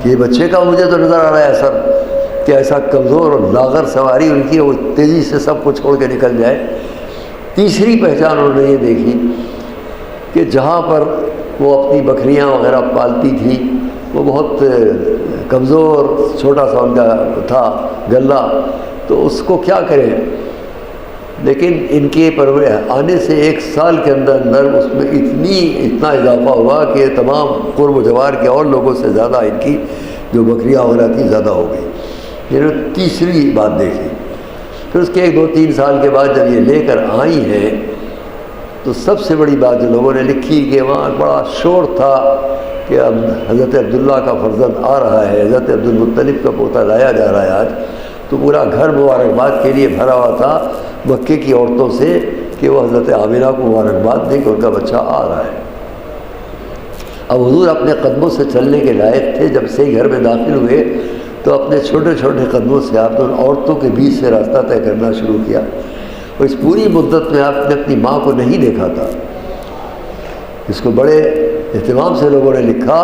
کہ یہ بچے کا مجھے تو نظر آ رہا ہے اثر کہ ایسا کمزور اور لاغر سواری ان کی، وہ تیزی سے سب کو چھوڑ کے نکل جائے۔ تیسری پہچان انہوں نے یہ دیکھی کہ جہاں پر وہ اپنی بکریاں وغیرہ پالتی تھی وہ بہت کمزور، چھوٹا سا ان کا تھا گلہ، تو اس کو کیا کریں، لیکن ان کے آنے سے 1 سال کے اندر اندر اس میں اتنا اضافہ ہوا کہ تمام قرب و جوار کے اور لوگوں سے زیادہ ان کی جو بکریاں وغیرہ تھیں زیادہ ہو گئی۔ انہوں نے تیسری بات دیکھی۔ پھر اس کے 1-2-3 سال کے بعد جب یہ لے کر آئی ہیں تو سب سے بڑی بات جو لوگوں نے لکھی کہ وہاں بڑا شور تھا کہ اب حضرت عبداللہ کا فرزند آ رہا ہے، حضرت عبدالمطلب کا پوتا لایا جا رہا ہے آج، تو پورا گھر مبارکباد کے لیے بھرا ہوا تھا، مکے کی عورتوں سے کہ وہ حضرت آمنہ کو مبارکباد دیں کہ ان کا بچہ آ رہا ہے۔ اب حضور اپنے قدموں سے چلنے کے لائق تھے، جب سے ہی گھر میں داخل ہوئے تو اپنے چھوٹے چھوٹے قدموں سے آپ نے ان عورتوں کے بیچ سے راستہ طے کرنا شروع کیا، اور اس پوری مدت میں آپ نے اپنی ماں کو نہیں دیکھا تھا۔ اس کو بڑے اہتمام سے لوگوں نے لکھا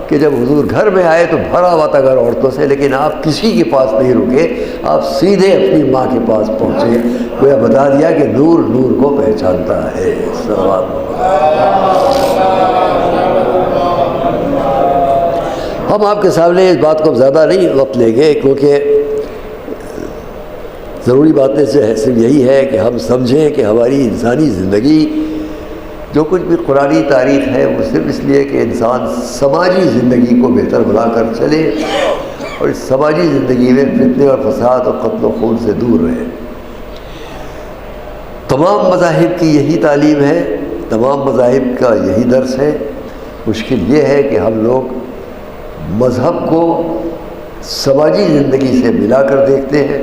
کہ جب حضور گھر میں آئے تو بھرا ہوا تھا گھر عورتوں سے، لیکن آپ کسی کے پاس نہیں رکے، آپ سیدھے اپنی ماں کے پاس پہنچے، گویا بتا دیا کہ نور نور کو پہچانتا ہے۔ ہم آپ کے سامنے اس بات کو زیادہ نہیں وقت لیں گے، کیونکہ ضروری باتیں سے صرف یہی ہے کہ ہم سمجھیں کہ ہماری انسانی زندگی جو کچھ بھی قرآنی تاریخ ہے وہ صرف اس لیے کہ انسان سماجی زندگی کو بہتر بنا کر چلے اور اس سماجی زندگی میں فتنے اور فساد اور قتل و خون سے دور رہے۔ تمام مذاہب کی یہی تعلیم ہے، تمام مذاہب کا یہی درس ہے۔ مشکل یہ ہے کہ ہم لوگ مذہب کو سماجی زندگی سے ملا کر دیکھتے ہیں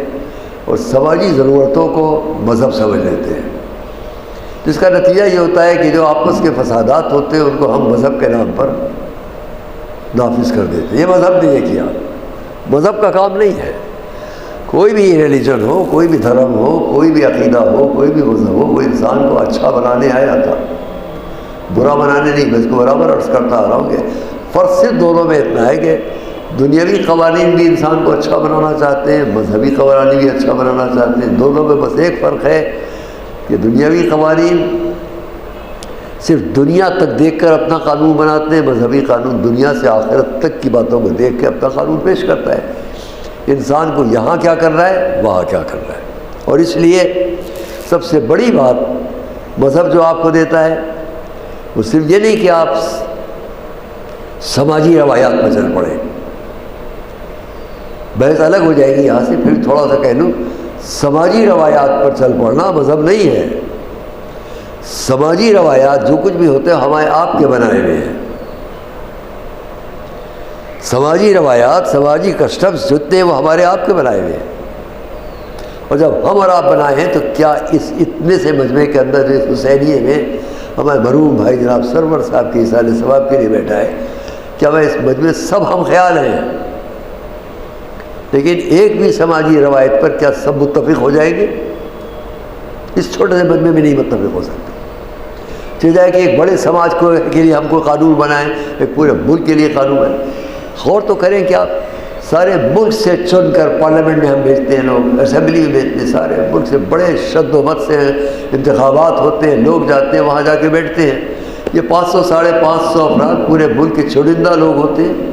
اور سماجی ضرورتوں کو مذہب سمجھ لیتے ہیں، جس کا نتیجہ یہ ہوتا ہے کہ جو آپس کے فسادات ہوتے ہیں ان کو ہم مذہب کے نام پر نافذ کر دیتے ہیں۔ یہ مذہب نے یہ کیا، مذہب کا کام نہیں ہے۔ کوئی بھی ریلیجن ہو، کوئی بھی دھرم ہو، کوئی بھی عقیدہ ہو، کوئی بھی مذہب ہو، وہ انسان کو اچھا بنانے آیا تھا، برا بنانے نہیں۔ میں اس کو برابر عرض کرتا آ رہا ہوں کہ فرق صرف دونوں میں اتنا ہے کہ دنیاوی قوانین بھی انسان کو اچھا بنانا چاہتے ہیں، مذہبی قوانین بھی اچھا بنانا چاہتے ہیں۔ دونوں میں بس ایک فرق ہے کہ دنیاوی قوانین صرف دنیا تک دیکھ کر اپنا قانون بناتے ہیں، مذہبی قانون دنیا سے آخرت تک کی باتوں کو دیکھ کے اپنا قانون پیش کرتا ہے، انسان کو یہاں کیا کر رہا ہے وہاں کیا کر رہا ہے۔ اور اس لیے سب سے بڑی بات مذہب جو آپ کو دیتا ہے وہ صرف یہ نہیں کہ آپ سماجی روایات پر چل پڑیں، بحث الگ ہو جائے گی یہاں سے، پھر تھوڑا سا کہہ لوں، سماجی روایات پر چل پڑنا مذہب نہیں ہے۔ سماجی روایات جو کچھ بھی ہوتے ہیں ہمارے آپ کے بنائے ہوئے ہیں، سماجی روایات، سماجی کسٹمز جتنے ہیں وہ ہمارے آپ کے بنائے ہوئے ہیں، اور جب ہم اور آپ بنائے ہیں تو کیا اس اتنے سے مجمع کے اندر جو اس حسینیے میں ہمارے مرحوم بھائی جناب سرور صاحب کے ایصال ثواب کے لیے بیٹھا ہے، کیا میں اس مجمع سب ہم خیال ہیں، لیکن ایک بھی سماجی روایت پر کیا سب متفق ہو جائیں گے؟ اس چھوٹے سے مجمع میں نہیں متفق ہو سکتے۔ چل جائے کہ ایک بڑے سماج کو کے لیے ہم کوئی قانون بنائیں، ایک پورے ملک کے لیے قانون بنائیں، غور تو کریں کہ آپ سارے ملک سے چن کر پارلیمنٹ میں ہم بھیجتے ہیں، لوگ اسمبلی میں بھیجتے ہیں، سارے ملک سے بڑے شد و مت سے انتخابات ہوتے ہیں، لوگ جاتے ہیں وہاں جا کے بیٹھتے ہیں، یہ 500 ساڑھے 500 افراد پورے ملک کے چنندہ لوگ ہوتے ہیں۔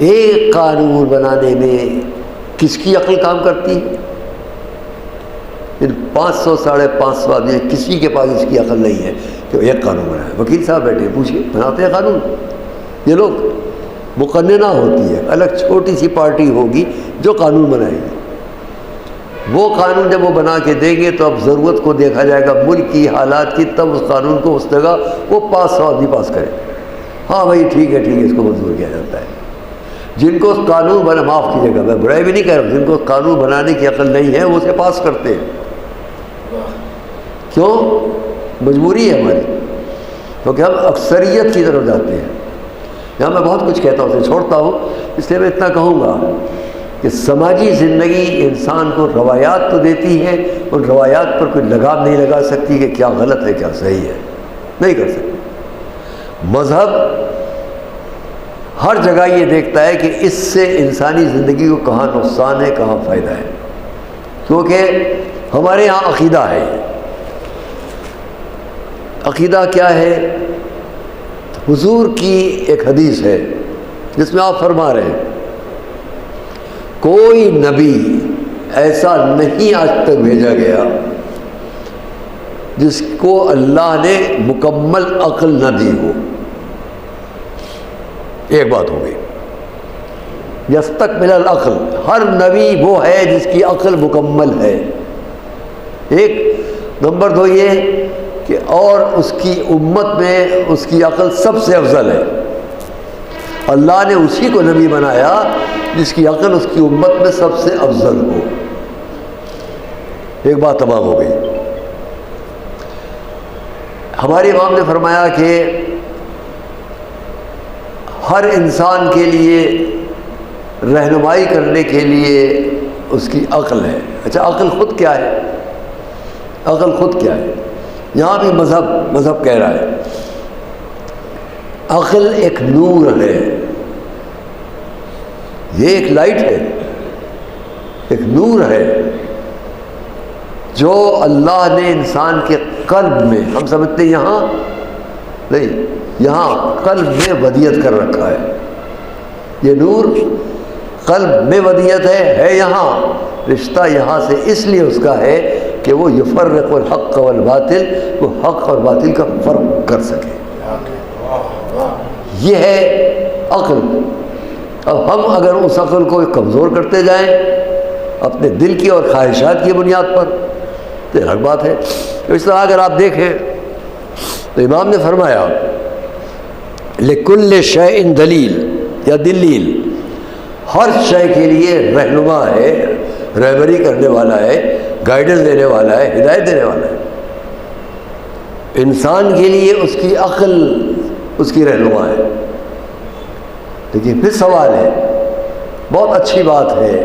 ایک قانون بنانے میں کس کی عقل کام کرتی ہے؟ ان 500 ساڑھے 500 آدمی کسی کے پاس اس کی عقل نہیں ہے کہ ایک قانون بنائے۔ وکیل صاحب بیٹھے پوچھیے، بناتے ہیں قانون یہ لوگ؟ مقننہ ہوتی ہے، الگ چھوٹی سی پارٹی ہوگی جو قانون بنائے گی، وہ قانون جب وہ بنا کے دیں گے تو اب ضرورت کو دیکھا جائے گا ملک کی حالات کی، تب اس قانون کو اس جگہ وہ 500 آدمی پاس کرے، ہاں بھائی ٹھیک ہے اس کو منظور کیا جاتا ہے۔ جن کو قانون بنا، معاف کیجیے گا میں برائی بھی نہیں کہہ رہا ہوں، جن کو قانون بنانے کی عقل نہیں ہے وہ اسے پاس کرتے ہیں۔ کیوں؟ مجبوری ہے ہماری، کیونکہ ہم اکثریت کی طرف جاتے ہیں۔ یہاں میں بہت کچھ کہتا ہوں، اسے چھوڑتا ہوں، اس لیے میں اتنا کہوں گا کہ سماجی زندگی انسان کو روایات تو دیتی ہے، ان روایات پر کوئی لگام نہیں لگا سکتی کہ کیا غلط ہے کیا صحیح ہے، نہیں کر سکتی۔ مذہب ہر جگہ یہ دیکھتا ہے کہ اس سے انسانی زندگی کو کہاں نقصان ہے کہاں فائدہ ہے، کیونکہ ہمارے ہاں عقیدہ ہے۔ عقیدہ کیا ہے؟ حضور کی ایک حدیث ہے جس میں آپ فرما رہے ہیں کوئی نبی ایسا نہیں آج تک بھیجا گیا جس کو اللہ نے مکمل عقل نہ دی ہو۔ ایک بات ہو گئی، یستکمل العقل، ہر نبی وہ ہے جس کی عقل مکمل ہے، ایک۔ نمبر 2 یہ کہ اور اس کی امت میں اس کی عقل سب سے افضل ہے، اللہ نے اسی کو نبی بنایا جس کی عقل اس کی امت میں سب سے افضل ہو۔ ایک بات تمام ہو گئی۔ ہمارے امام نے فرمایا کہ ہر انسان کے لیے رہنمائی کرنے کے لیے اس کی عقل ہے۔ اچھا عقل خود کیا ہے؟ عقل خود کیا ہے؟ یہاں بھی مذہب کہہ رہا ہے عقل ایک نور ہے، یہ ایک لائٹ ہے، ایک نور ہے جو اللہ نے انسان کے قلب میں، ہم سمجھتے ہیں یہاں نہیں، یہاں قلب میں ودیت کر رکھا ہے۔ یہ نور قلب میں ودیت ہے یہاں، رشتہ یہاں سے اس لیے اس کا ہے کہ وہ یفرق الحق والباطل، وہ حق اور باطل کا فرق کر سکے۔ یہ ہے عقل۔ اب ہم اگر اس عقل کو کمزور کرتے جائیں اپنے دل کی اور خواہشات کی بنیاد پر تو یہ الگ بات ہے۔ اس طرح اگر آپ دیکھیں تو امام نے فرمایا لکل شیء دلیل یا دلیل، ہر شے کے لیے رہنما ہے، رہبری کرنے والا ہے، گائیڈنس دینے والا ہے، ہدایت دینے والا ہے۔ انسان کے لیے اس کی عقل اس کی رہنما ہے۔ لیکن پھر سوال ہے، بہت اچھی بات ہے،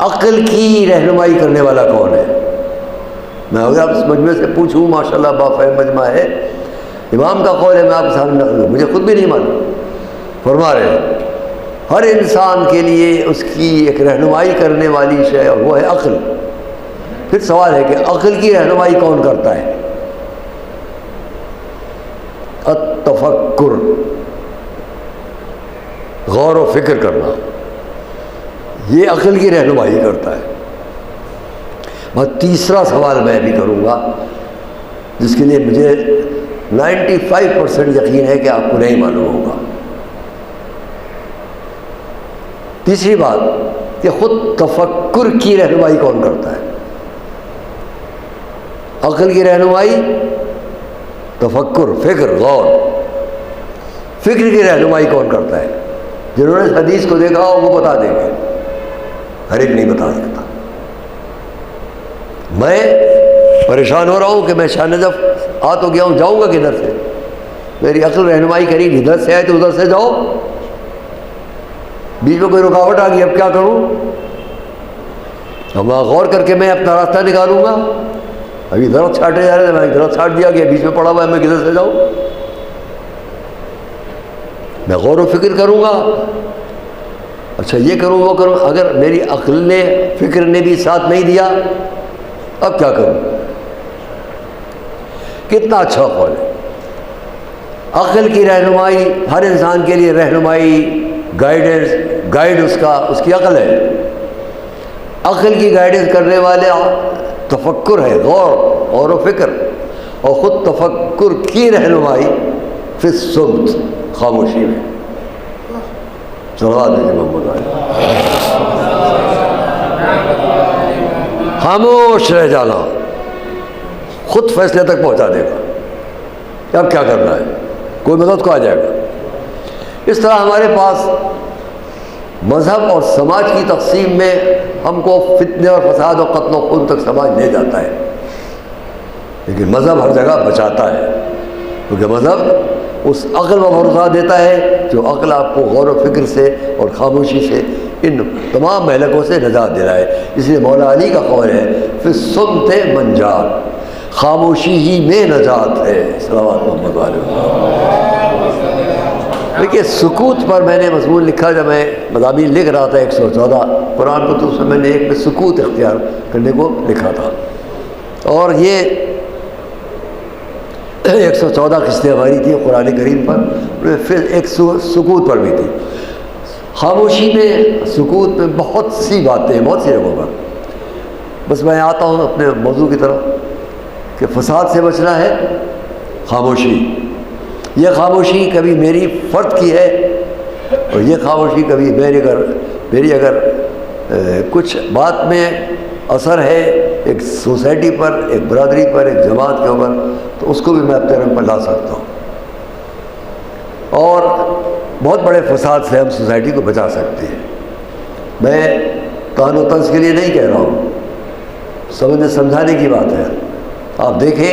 عقل کی رہنمائی کرنے والا کون ہے؟ میں اگر آپ اس مجمع سے پوچھوں، ماشاءاللہ بافہم مجمع ہے، امام کا قول ہے، میں آپ کے سامنے نقل کروں، مجھے خود بھی نہیں معلوم، فرما رہے ہیں ہر انسان کے لیے اس کی ایک رہنمائی کرنے والی شے اور وہ ہے عقل۔ پھر سوال ہے کہ عقل کی رہنمائی کون کرتا ہے؟ التفکر، غور و فکر کرنا، یہ عقل کی رہنمائی کرتا ہے۔ اور تیسرا سوال میں بھی کروں گا جس کے لیے مجھے 95% یقین ہے کہ آپ کو نہیں معلوم ہوگا۔ تیسری بات کہ خود تفکر کی رہنمائی کون کرتا ہے؟ عقل کی رہنمائی تفکر، فکر، غور، فکر کی رہنمائی کون کرتا ہے؟ جنہوں نے حدیث کو دیکھا ہو وہ بتا دیں گے، ہر ایک نہیں بتا سکتا۔ میں پریشان ہو رہا ہوں کہ میں شاہ نجف آ تو گیا ہوں، جاؤں گا کدھر سے؟ میری عقل رہنمائی کری ادھر سے آئے تو ادھر سے جاؤ، بیچ میں کوئی رکاوٹ آ گئی، اب کیا کروں؟ اب غور کر کے میں اپنا راستہ نکالوں گا۔ ابھی درخت چھاٹے جا رہے تھے، میں درخت چھاٹ دیا گیا، بیچ میں پڑا ہوا ہے، میں کدھر سے جاؤں؟ میں غور و فکر کروں گا، اچھا یہ کروں وہ کروں، اگر میری عقل نے فکر نے بھی ساتھ نہیں دیا اب کیا کروں؟ کتنا اچھا قول ہے۔ عقل کی رہنمائی ہر انسان کے لیے رہنمائی، گائیڈ اس کی عقل ہے۔ عقل کی گائیڈنس کرنے والے تفکر ہے، غور و فکر، اور خود تفکر کی رہنمائی فی الصمت، خاموشی میں۔ صلوات محمد علیہ، خاموش رہ جانا خود فیصلے تک پہنچا دے گا اب کیا کرنا ہے، کوئی مدد کو آ جائے گا۔ اس طرح ہمارے پاس مذہب اور سماج کی تقسیم میں ہم کو فتنے اور فساد اور قتل و خون تک سماج لے جاتا ہے، لیکن مذہب ہر جگہ بچاتا ہے، کیونکہ مذہب اس عقل و بھروسہ دیتا ہے جو عقل آپ کو غور و فکر سے اور خاموشی سے ان تمام مہلکوں سے نجات دلائے۔ اس لیے مولا علی کا قول ہے فی الصمت منجات، خاموشی ہی میں نجات ہے۔ صلوات محمد علیہ۔ دیکھیے سکوت پر میں نے مضمون لکھا، جب میں مضامین لکھ رہا تھا 114 قرآن کو، تو اس میں میں نے ایک میں سکوت اختیار کرنے کو لکھا تھا، اور یہ 114 قسطیں ہماری تھی قرآن کریم پر، پھر ایک سکوت پر بھی تھی۔ خاموشی میں، سکوت میں بہت سی باتیں، بہت سی جگہوں پر، بس میں آتا ہوں اپنے موضوع کی طرف کہ فساد سے بچنا ہے خاموشی۔ یہ خاموشی کبھی میری فرد کی ہے، اور یہ خاموشی کبھی میری اگر کچھ بات میں اثر ہے ایک سوسائٹی پر، ایک برادری پر، ایک جماعت کے اوپر، تو اس کو بھی میں اپنے رنگ پر لا سکتا ہوں، اور بہت بڑے فساد سے ہم سوسائٹی کو بچا سکتے ہیں۔ میں طعن و طنز کے لیے نہیں کہہ رہا ہوں، سمجھنے سمجھانے کی بات ہے۔ آپ دیکھیں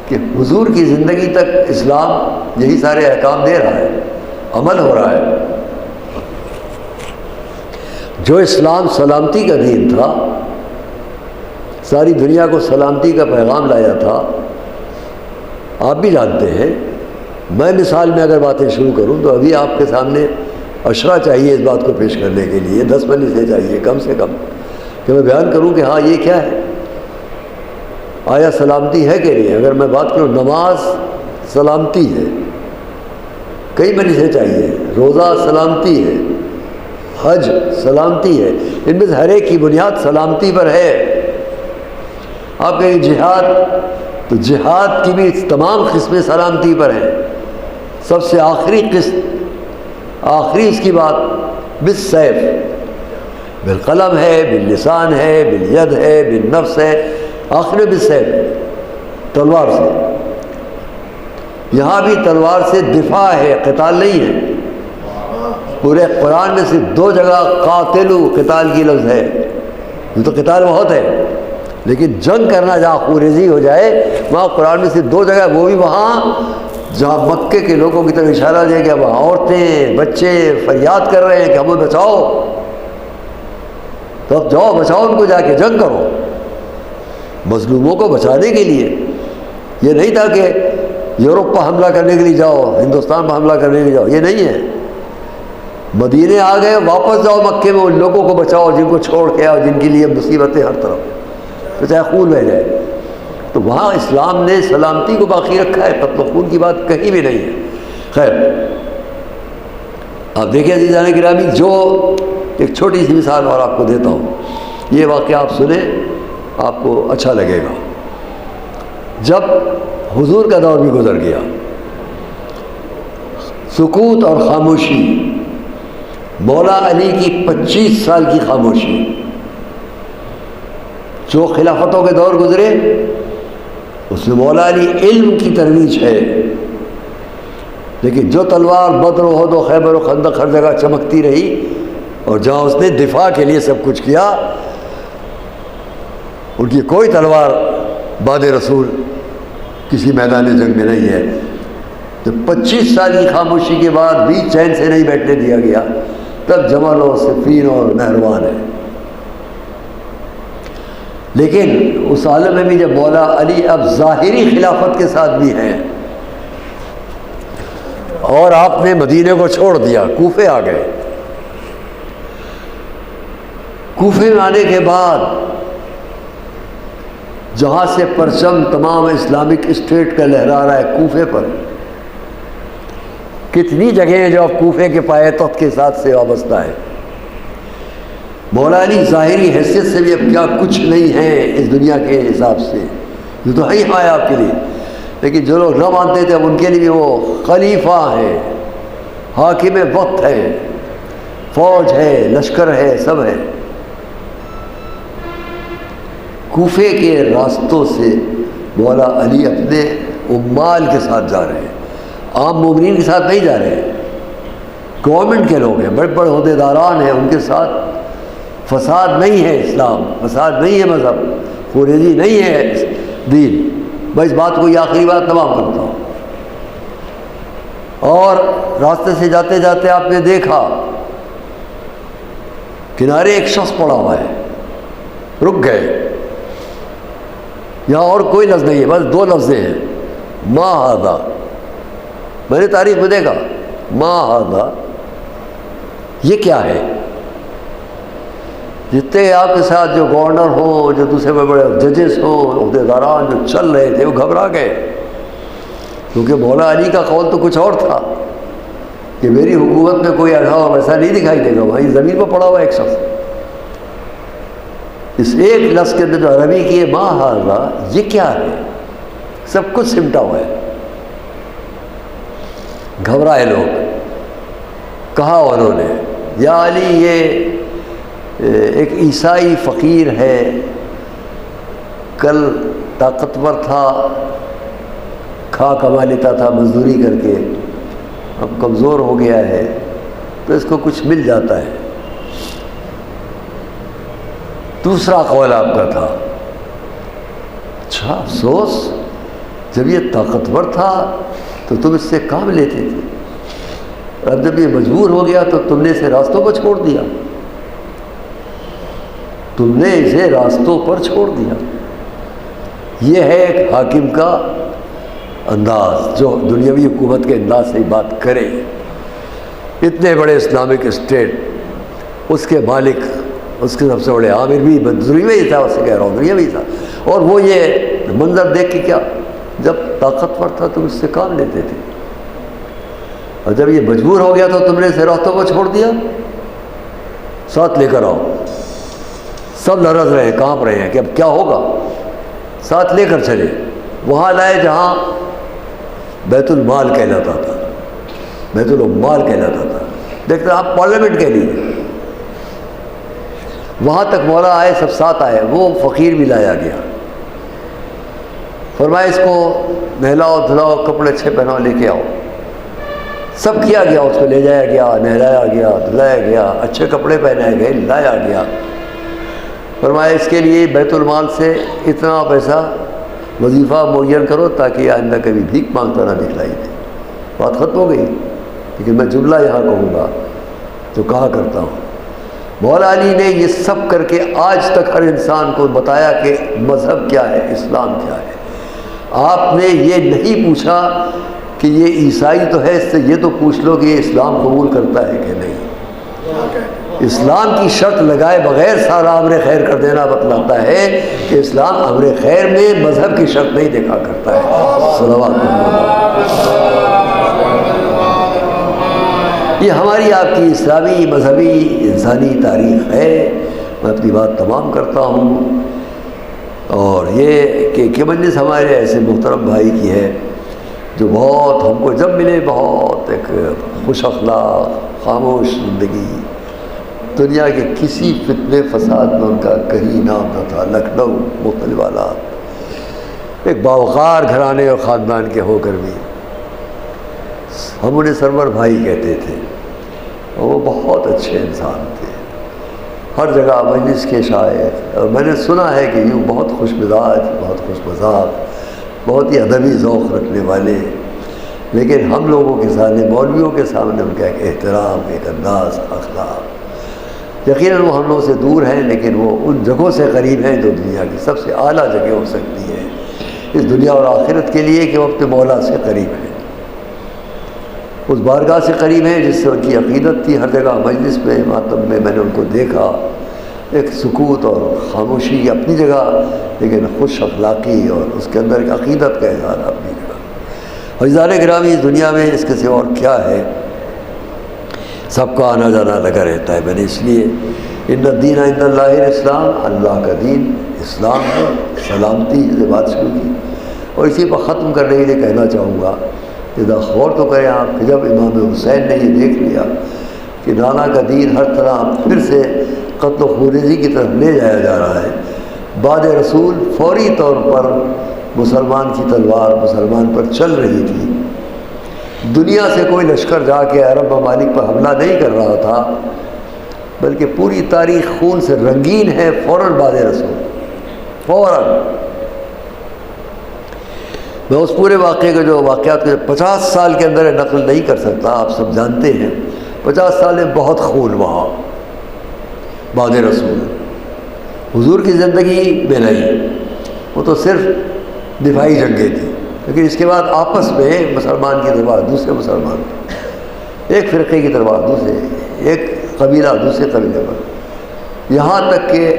کہ حضور کی زندگی تک اسلام یہی سارے احکام دے رہا ہے، عمل ہو رہا ہے۔ جو اسلام سلامتی کا دین تھا، ساری دنیا کو سلامتی کا پیغام لایا تھا، آپ بھی جانتے ہیں۔ میں مثال میں اگر باتیں شروع کروں تو ابھی آپ کے سامنے اشرا چاہیے اس بات کو پیش کرنے کے لیے، 10 مجلسیں چاہیے کم سے کم، کہ میں بیان کروں کہ ہاں یہ کیا ہے، آیا سلامتی ہے کہ نہیں۔ اگر میں بات کروں نماز سلامتی ہے، کئی مجلسیں چاہیے، روزہ سلامتی ہے، حج سلامتی ہے، ان میں سے ہر ایک کی بنیاد سلامتی پر ہے۔ آپ کہیں جہاد، تو جہاد کی بھی تمام قسمیں سلامتی پر ہیں۔ سب سے آخری قسم، آخری اس کی بات بالسیف، بالقلم ہے، باللسان ہے، بالید ہے، بالنفس ہے، آخر بالسیف، تلوار سے۔ یہاں بھی تلوار سے دفاع ہے، قتال نہیں ہے۔ پورے قرآن میں صرف 2 جگہ قاتلو قتال کی لفظ ہے، یہ تو قتال بہت ہے، لیکن جنگ کرنا جہاں خونریزی ہو جائے وہاں قرآن میں صرف 2 جگہ، وہ بھی وہاں جہاں مکے کے لوگوں کی طرف اشارہ دیا گیا، وہاں عورتیں بچے فریاد کر رہے ہیں کہ ہمیں بچاؤ، تو اب جاؤ بچاؤ ان کو، جا کے جنگ کرو مظلوموں کو بچانے کے لیے۔ یہ نہیں تھا کہ یورپ پر حملہ کرنے کے لیے جاؤ، ہندوستان پر حملہ کرنے کے لیے جاؤ، یہ نہیں ہے۔ مدینے آ گئے، واپس جاؤ مکے میں، ان لوگوں کو بچاؤ جن کو چھوڑ کے آؤ، جن کے لیے مصیبتیں ہر طرف، تو چاہے خون بہ جائے۔ تو وہاں اسلام نے سلامتی کو باقی رکھا ہے، قتل و خون کی بات کہیں بھی نہیں ہے۔ خیر، آپ دیکھیں عزیزان گرامی، جو ایک چھوٹی سی مثال اور آپ کو دیتا ہوں، یہ واقعہ آپ سنیں، آپ کو اچھا لگے گا۔ جب حضور کا دور بھی گزر گیا، سکوت اور خاموشی، مولا علی کی 25 سال کی خاموشی، جو خلافتوں کے دور گزرے اس میں مولا علی علم کی ترویج ہے، لیکن جو تلوار بدر و احد و خیبر و خندق ہر جگہ چمکتی رہی، اور جہاں اس نے دفاع کے لیے سب کچھ کیا، ان کی کوئی تلوار بعد رسول کسی میدان جنگ میں نہیں ہے۔ تو 25 سال کی خاموشی کے بعد بھی چین سے نہیں بیٹھنے دیا گیا، تب جمل و صفین اور نہروان ہے۔ لیکن اس عالم میں بھی جب مولا علی اب ظاہری خلافت کے ساتھ بھی ہیں، اور آپ نے مدینے کو چھوڑ دیا، کوفے آ گئے۔ کوفے میں آنے کے بعد جہاں سے پرچم تمام اسلامک اسٹیٹ کا لہرا رہا ہے، کوفے پر۔ کتنی جگہیں جو اب کوفے کے پائے تخت کے ساتھ سے وابستہ ہے۔ مولا علی ظاہری حیثیت سے بھی اب کیا کچھ نہیں ہے اس دنیا کے حساب سے، یہ تو ہے ہی ہے آپ کے لیے، لیکن جو لوگ نہ مانتے تھے اب ان کے لیے بھی وہ خلیفہ ہے، حاکم وقت ہے، فوج ہے، لشکر ہے، سب ہے۔ کوفے کے راستوں سے مولا علی اپنے عمال کے ساتھ جا رہے ہیں، عام مومنین کے ساتھ نہیں جا رہے ہیں، گورنمنٹ کے لوگ ہیں، بڑے بڑے عہدیداران ہیں، ان کے ساتھ۔ فساد نہیں ہے اسلام، فساد نہیں ہے مذہب، خونریزی نہیں ہے دین۔ میں اس بات کو یہ آخری بات تمام کرتا ہوں۔ اور راستے سے جاتے جاتے آپ نے دیکھا کنارے ایک شخص پڑا ہوا ہے، رک گئے۔ یہاں اور کوئی لفظ نہیں ہے، بس 2 لفظیں ہیں، ما ھذا۔ میں نے تاریخ میں دیکھا، ما ھذا، یہ کیا ہے؟ جتنے آپ کے ساتھ جو گورنر ہوں، جو دوسرے بڑے بڑے ججز ہوں، عہدیداران جو چل رہے تھے، وہ گھبرا گئے، کیونکہ مولا علی کا قول تو کچھ اور تھا کہ میری حکومت میں کوئی ایسا ویسا نہیں دکھائی دے گا۔ وہیں زمین پر پڑا ہوا ایک شخص، اس ایک لفظ کے اندر جو عربی کی ہے ما ھذا، یہ کیا ہے؟ سب کچھ سمٹا ہوا ہے۔ گھبرائے لوگ، کہا انہوں نے یا علی یہ ایک عیسائی فقیر ہے، کل طاقتور تھا، کھا کما لیتا تھا مزدوری کر کے، اب کمزور ہو گیا ہے تو اس کو کچھ مل جاتا ہے۔ دوسرا قول آپ کا تھا اچھا افسوس، جب یہ طاقتور تھا تو تم اس سے کام لیتے تھے، اب جب یہ مجبور ہو گیا تو تم نے اسے راستوں پر چھوڑ دیا، تم نے اسے راستوں پر چھوڑ دیا۔ یہ ہے ایک حاکم کا انداز جو دنیاوی حکومت کے انداز سے بات کرے۔ اتنے بڑے اسلامک اسٹیٹ، اس کے مالک، اس کے سب سے بڑے عامر بھی دنیا میں ہی تھا، اس سے کہہ رہا ہوں دنیا میں ہی تھا، اور وہ یہ منظر دیکھ کے کیا، جب طاقتور تھا تم اس سے کام لیتے تھے، اور جب یہ مجبور ہو گیا تو تم نے اسے راستوں کو چھوڑ دیا۔ ساتھ لے کر آؤ، سب لرز رہے ہیں، کانپ رہے ہیں کہ اب کیا ہوگا، ساتھ لے کر چلے۔ وہاں لائے جہاں بیت المال کہلاتا تھا، بیت المال کہلاتا تھا، دیکھتے آپ پارلیمنٹ کے لیے، وہاں تک مولا آئے، سب ساتھ آئے، وہ فقیر بھی لایا گیا، فرمایا اس کو نہلاؤ دھلاؤ، کپڑے اچھے پہناؤ، لے کے آؤ، سب کیا گیا، اس کو لے جایا گیا، نہلایا گیا، دھلایا گیا، اچھے کپڑے پہنائے گئے، لایا گیا، فرمایا اس کے لیے بیت المال سے اتنا پیسہ وظیفہ معین کرو تاکہ آئندہ کبھی بھیک مانگتا نہ دکھلائی دے۔ بات ختم ہو گئی، لیکن میں جملہ یہاں کہوں گا جو کہا کرتا ہوں، مولا علی نے یہ سب کر کے آج تک ہر انسان کو بتایا کہ مذہب کیا ہے، اسلام کیا ہے۔ آپ نے یہ نہیں پوچھا کہ یہ عیسائی تو ہے، اس سے یہ تو پوچھ لو کہ یہ اسلام قبول کرتا ہے کہ نہیں۔ اسلام کی شرط لگائے بغیر سارا امر خیر کر دینا بتلاتا ہے کہ اسلام امر خیر میں مذہب کی شرط نہیں دیکھا کرتا ہے۔ صلوات اللہ۔ یہ ہماری آپ کی اسلامی مذہبی انسانی تاریخ ہے۔ میں اپنی بات تمام کرتا ہوں، اور یہ کہ مجلس ہمارے ایسے محترم بھائی کی ہے جو بہت ہم کو جب ملے بہت ایک خوش اخلاق، خاموش زندگی، دنیا کے کسی فتنے فساد میں ان کا کہیں نام نہ تھا، لکھنؤ مختلف حالات، ایک باوقار گھرانے اور خاندان کے ہو کر بھی ہم انہیں سرور بھائی کہتے تھے، اور وہ بہت اچھے انسان تھے، ہر جگہ مجلس کے شاعر، اور میں نے سنا ہے کہ یوں بہت خوش مزاج، بہت خوش مذاق، بہت ہی ادبی ذوق رکھنے والے، لیکن ہم لوگوں کے سامنے، مولویوں کے سامنے ان کا ایک احترام، ایک انداز، اخلاق، یقیناً وہ ہم لوگوں سے دور ہیں لیکن وہ ان جگہوں سے قریب ہیں جو دنیا کی سب سے اعلیٰ جگہ ہو سکتی ہے اس دنیا اور آخرت کے لیے، کہ وہ اپنے مولا سے قریب ہیں، اس بارگاہ سے قریب ہیں جس سے ان کی عقیدت تھی۔ ہر جگہ مجلس میں، ماتم میں میں نے ان کو دیکھا، ایک سکوت اور خاموشی اپنی جگہ، لیکن خوش اخلاقی اور اس کے اندر ایک عقیدت کا اظہار اپنی جگہ۔ عزیزان گرامی، اس دنیا میں اس کے سوا اور کیا ہے، سب کا آنا جانا لگا رہتا ہے۔ میں نے اس لیے ان الدین عند اللہ الاسلام، اللہ کا دین اسلام ہے، سلامتی سے بات شروع کی، اور اسی پر ختم کرنے کے لیے کہنا چاہوں گا کہ غور تو کریں آپ کہ جب امام حسین نے یہ دیکھ لیا کہ نانا کا دین ہر طرح پھر سے قتل و خونریزی کی طرف لے جایا جا رہا ہے، بعد رسول فوری طور پر مسلمان کی تلوار مسلمان پر چل رہی تھی، دنیا سے کوئی لشکر جا کے عرب ممالک پر حملہ نہیں کر رہا تھا، بلکہ پوری تاریخ خون سے رنگین ہے، فوراً بعد رسول، فوراً۔ میں اس پورے واقعے کے جو واقعات کے 50 سال کے اندر نقل نہیں کر سکتا، آپ سب جانتے ہیں 50 سال میں بہت خون وہاں بعد رسول، حضور کی زندگی میں نہیں، وہ تو صرف دفاعی جنگیں تھیں، لیکن اس کے بعد آپس میں مسلمان کی تلوار دوسرے مسلمان، ایک فرقے کی تلوار دوسرے، ایک قبیلہ دوسرے قبیلے پر، یہاں تک کہ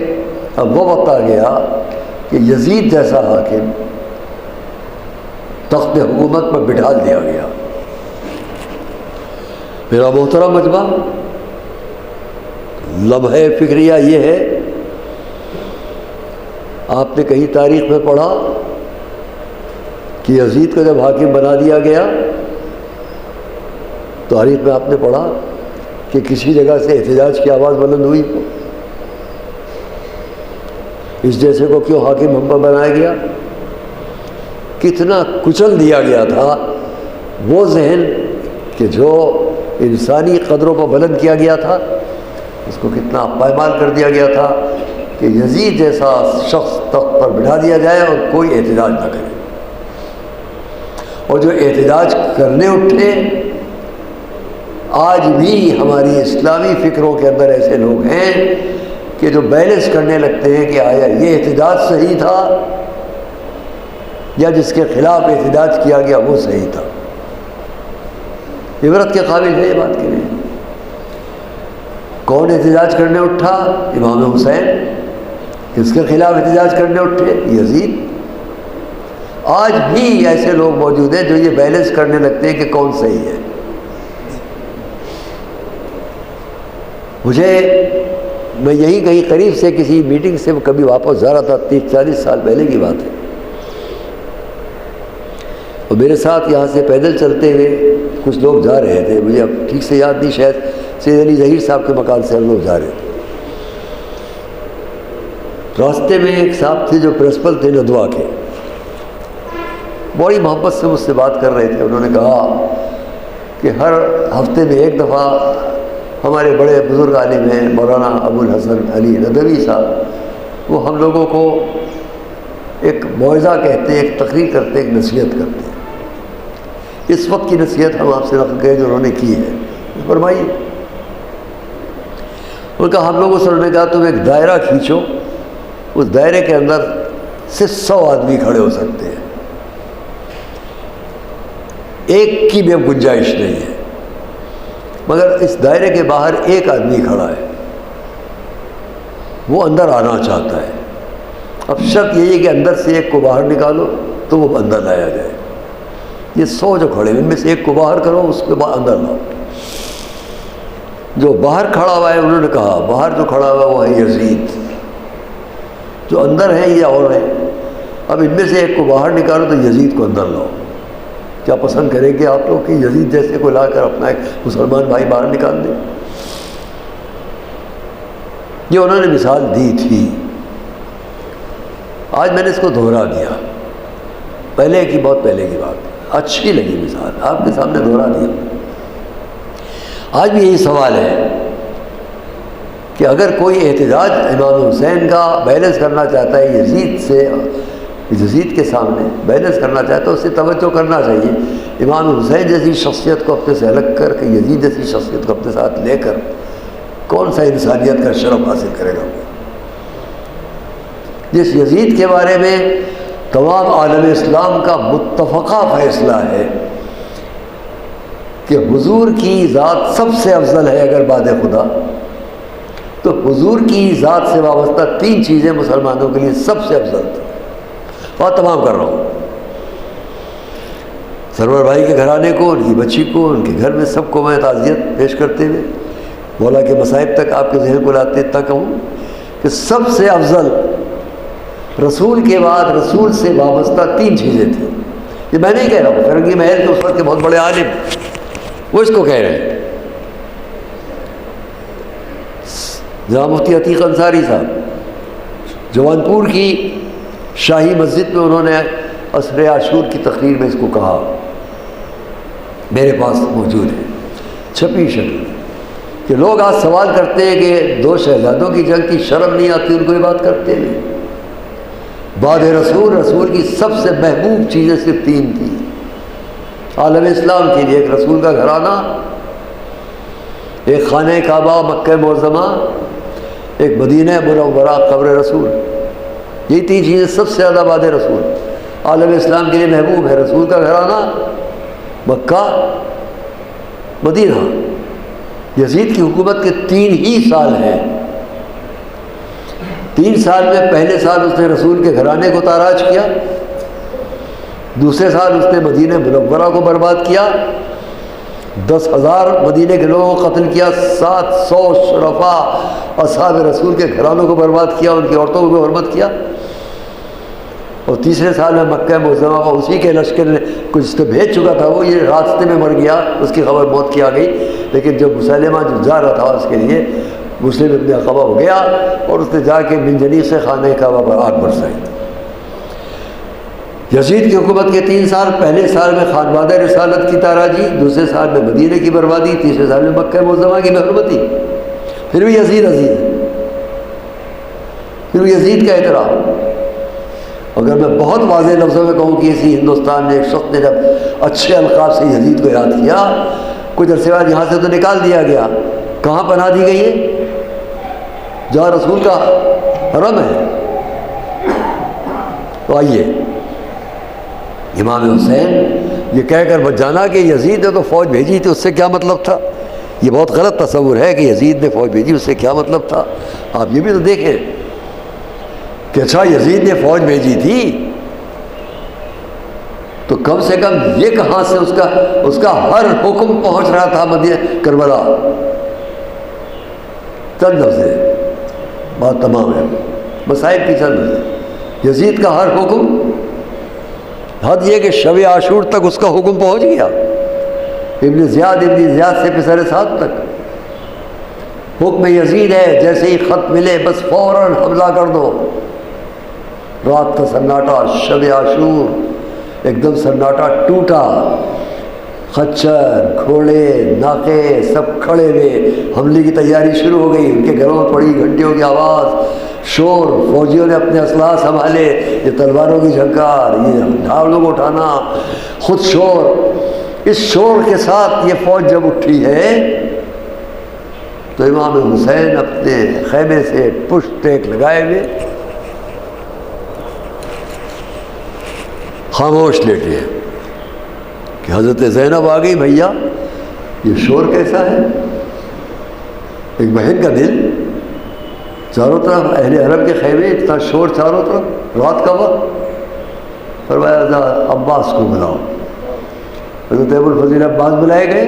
اب وہ وقت آ گیا کہ یزید جیسا حاکم تخت حکومت پر بٹھا دیا گیا۔ میرا محترم مجمع، لمحہ فکریہ یہ ہے، آپ نے کہیں تاریخ میں پڑھا کہ یزید کو جب حاکم بنا دیا گیا، تاریخ میں آپ نے پڑھا کہ کسی جگہ سے احتجاج کی آواز بلند ہوئی، اس جیسے کو کیوں حاکم ہم پر بنایا گیا؟ کتنا کچل دیا گیا تھا وہ ذہن کہ جو انسانی قدروں کو بلند کیا گیا تھا، اس کو کتنا پائمال کر دیا گیا تھا کہ یزید جیسا شخص تخت پر بٹھا دیا جائے اور کوئی احتجاج نہ کرے. اور جو احتجاج کرنے اٹھے، آج بھی ہماری اسلامی فکروں کے اندر ایسے لوگ ہیں کہ جو بیلنس کرنے لگتے ہیں کہ آیا یہ احتجاج صحیح تھا یا جس کے خلاف احتجاج کیا گیا وہ صحیح تھا. عبرت کے قابل ہے یہ بات کے لیے. کون احتجاج کرنے اٹھا؟ امام حسین. کس کے خلاف احتجاج کرنے اٹھے؟ یزید. آج بھی ایسے لوگ موجود ہیں جو یہ بیلنس کرنے لگتے ہیں کہ کون صحیح ہے. میں یہیں کہیں قریب سے کسی میٹنگ سے کبھی واپس جا رہا تھا، 30-40 سال پہلے کی بات ہے، اور میرے ساتھ یہاں سے پیدل چلتے ہوئے کچھ لوگ جا رہے تھے، مجھے اب ٹھیک سے یاد نہیں، شاید سید علی ظہیر صاحب کے مکان سے ہم لوگ جا رہے تھے. راستے میں ایک صاحب تھے جو پرنسپل تھے ندوہ کے، بڑی محبت سے مجھ سے بات کر رہے تھے. انہوں نے کہا کہ ہر ہفتے میں ایک دفعہ ہمارے بڑے بزرگ عالم ہیں مولانا ابو الحسن علی ندوی صاحب، وہ ہم لوگوں کو ایک موعظہ کہتے ہیں، ایک تقریر کرتے ہیں، ایک نصیحت کرتے ہیں. اس وقت کی نصیحت ہم آپ سے نقل کریں جو انہوں نے کی ہے، فرمائیے. ان کا ہم لوگوں سے انہوں نے کہا تم ایک دائرہ کھینچو، اس دائرے کے اندر صرف 100 آدمی کھڑے ہو سکتے ہیں، ایک کی بھی گنجائش نہیں ہے، مگر اس دائرے کے باہر ایک آدمی کھڑا ہے، وہ اندر آنا چاہتا ہے. اب شرط یہی ہے کہ اندر سے ایک کو باہر نکالو تو وہ اندر لایا جائے. یہ 100 جو کھڑے ہیں ان میں سے ایک کو باہر کرو، اس کے بعد اندر لاؤ. جو باہر کھڑا ہوا ہے انہوں نے کہا باہر جو کھڑا ہوا ہے وہ ہے یزید، جو اندر ہے یہ اور ہے. اب ان میں سے ایک کو باہر نکالو تو یزید کو اندر لاؤ. کیا پسند کریں گے آپ لوگ کہ یزید جیسے کو لا کر اپنا ایک مسلمان بھائی باہر نکال دیں؟ یہ انہوں نے مثال دی تھی. آج میں نے اس کو دہرا دیا، پہلے کی بہت پہلے کی بات، اچھی لگی مثال، آپ کے سامنے دہرا دیا. آج بھی یہی سوال ہے کہ اگر کوئی احتجاج امام حسین کا بیلنس کرنا چاہتا ہے یزید کے سامنے بیلنس کرنا چاہتا ہے، اسے توجہ کرنا چاہیے. امام حسین جیسی شخصیت کو اپنے سے الگ کر کے یزید جیسی شخصیت کو اپنے ساتھ لے کر کون سا انسانیت کا شرف حاصل کرے گا؟ جس یزید کے بارے میں تمام عالم اسلام کا متفقہ فیصلہ ہے کہ حضور کی ذات سب سے افضل ہے، اگر بعد خدا تو حضور کی ذات سے وابستہ 3 چیزیں مسلمانوں کے لیے سب سے افضل تھیں. اور تمام کر رہا ہوں. سرور بھائی کے گھرانے کو، ان کی بچی کو، ان کے گھر میں سب کو میں تعزیت پیش کرتے ہوئے مولا کے مصائب تک آپ کے ذہن کو لاتے تک کہوں کہ سب سے افضل رسول کے بعد رسول سے وابستہ 3 چیزیں تھیں. یہ میں نہیں کہہ رہا ہوں، فرنگی محل کے اس وقت کے بہت بڑے عالم وہ اس کو کہہ رہے ہیں. جناب مفتی عتیق انصاری صاحب جوانپور کی شاہی مسجد میں انہوں نے عصر عاشور کی تقریر میں اس کو کہا، میرے پاس موجود ہے چھپی شکل، کہ لوگ آج سوال کرتے ہیں کہ 2 شہزادوں کی جنگ کی شرم نہیں آتی ان کو یہ بات کرتے ہیں. بعد رسول کی سب سے محبوب چیزیں صرف 3 تھیں عالم اسلام کے لیے: ایک رسول کا گھرانہ، ایک خانہ کعبہ مکہ معظمہ، ایک مدینہ منورہ قبر رسول. یہ 3 چیزیں سب سے زیادہ بعد رسول عالم اسلام کے لیے محبوب ہے: رسول کا گھرانہ، مکہ، مدینہ. یزید کی حکومت کے 3 ہی سال ہیں. 3 سال میں پہلے سال اس نے رسول کے گھرانے کو تاراج کیا، دوسرے سال اس نے مدینہ منورہ کو برباد کیا، 10,000 مدینہ کے لوگوں کو قتل کیا، 700 شرفاء اصحاب رسول کے گھرانوں کو برباد کیا، ان کی عورتوں کو بھی حرمت کیا. اور تیسرے سال میں مکہ معظمہ کو اسی کے لشکر نے کچھ اس کو بھیج چکا تھا، وہ یہ راستے میں مر گیا، اس کی خبر موت کی آ گئی. لیکن جب مسلمہ جو جا رہا تھا اس کے لیے مسلم ابن عقبہ ہو گیا اور اس نے جا کے منجنیق سے خانہ کعبہ پر آگ برسائی. یزید کی حکومت کے 3 سال، پہلے سال میں خانوادہ رسالت کی تاراجی، دوسرے سال میں مدینہ کی بربادی، تیسرے سال میں مکہ معظمہ کی محرمتی. پھر بھی یزید عزیز ہے. پھر یزید کا اعتراف. اگر میں بہت واضح لفظوں میں کہوں کہ اسی ہندوستان میں ایک شخص نے جب اچھے القاب سے یزید کو یاد کیا، کچھ عرصے بعد یہاں سے تو نکال دیا گیا. کہاں پناہ دی گئی ہے؟ جہاں رسول کا حرم ہے. تو آئیے، امام حسین یہ کہہ کر بچ جانا کہ یزید نے تو فوج بھیجی تھی، اس سے کیا مطلب تھا. یہ بہت غلط تصور ہے کہ یزید نے فوج بھیجی، اس سے کیا مطلب تھا. آپ یہ بھی تو دیکھیں کہ اچھا یزید نے فوج بھیجی تھی تو کم سے کم یہ کہاں سے اس کا ہر حکم پہنچ رہا تھا مدینہ کربلا. چند لفظ ہے، بات تمام ہے، مسائل کی چند لفظ ہے. یزید کا ہر حکم، حد یہ کہ شب عاشور تک اس کا حکم پہنچ گیا. ابن زیاد سے پسر سعد تک حکم یزید ہے، جیسے ہی خط ملے بس فوراً حملہ کر دو. رات کا سناٹا، شب عاشور، ایک دم سناٹا ٹوٹا. خچر، گھوڑے، ناکے سب کھڑے ہوئے، حملے کی تیاری شروع ہو گئی. ان کے گھروں میں پڑی گھنٹیوں کی آواز، شور، فوجیوں نے اپنے اسلحہ سنبھالے، یہ تلواروں کی جھنکار، یہ ڈھالوں کو اٹھانا، خود شور. اس شور کے ساتھ یہ فوج جب اٹھی ہے تو امام حسین اپنے خیمے سے پشت ٹیک لگائے ہوئے خاموش لیٹے ہیں کہ حضرت زینب آ گئی. بھیا یہ شور کیسا ہے؟ ایک بہن کا دل، چاروں طرف اہل عرب کے خیمے، اتنا شور چاروں طرف رات کا وقت. فرمایا عباس کو بلاؤ. حضرت ابو الفضیل عباس بلائے گئے.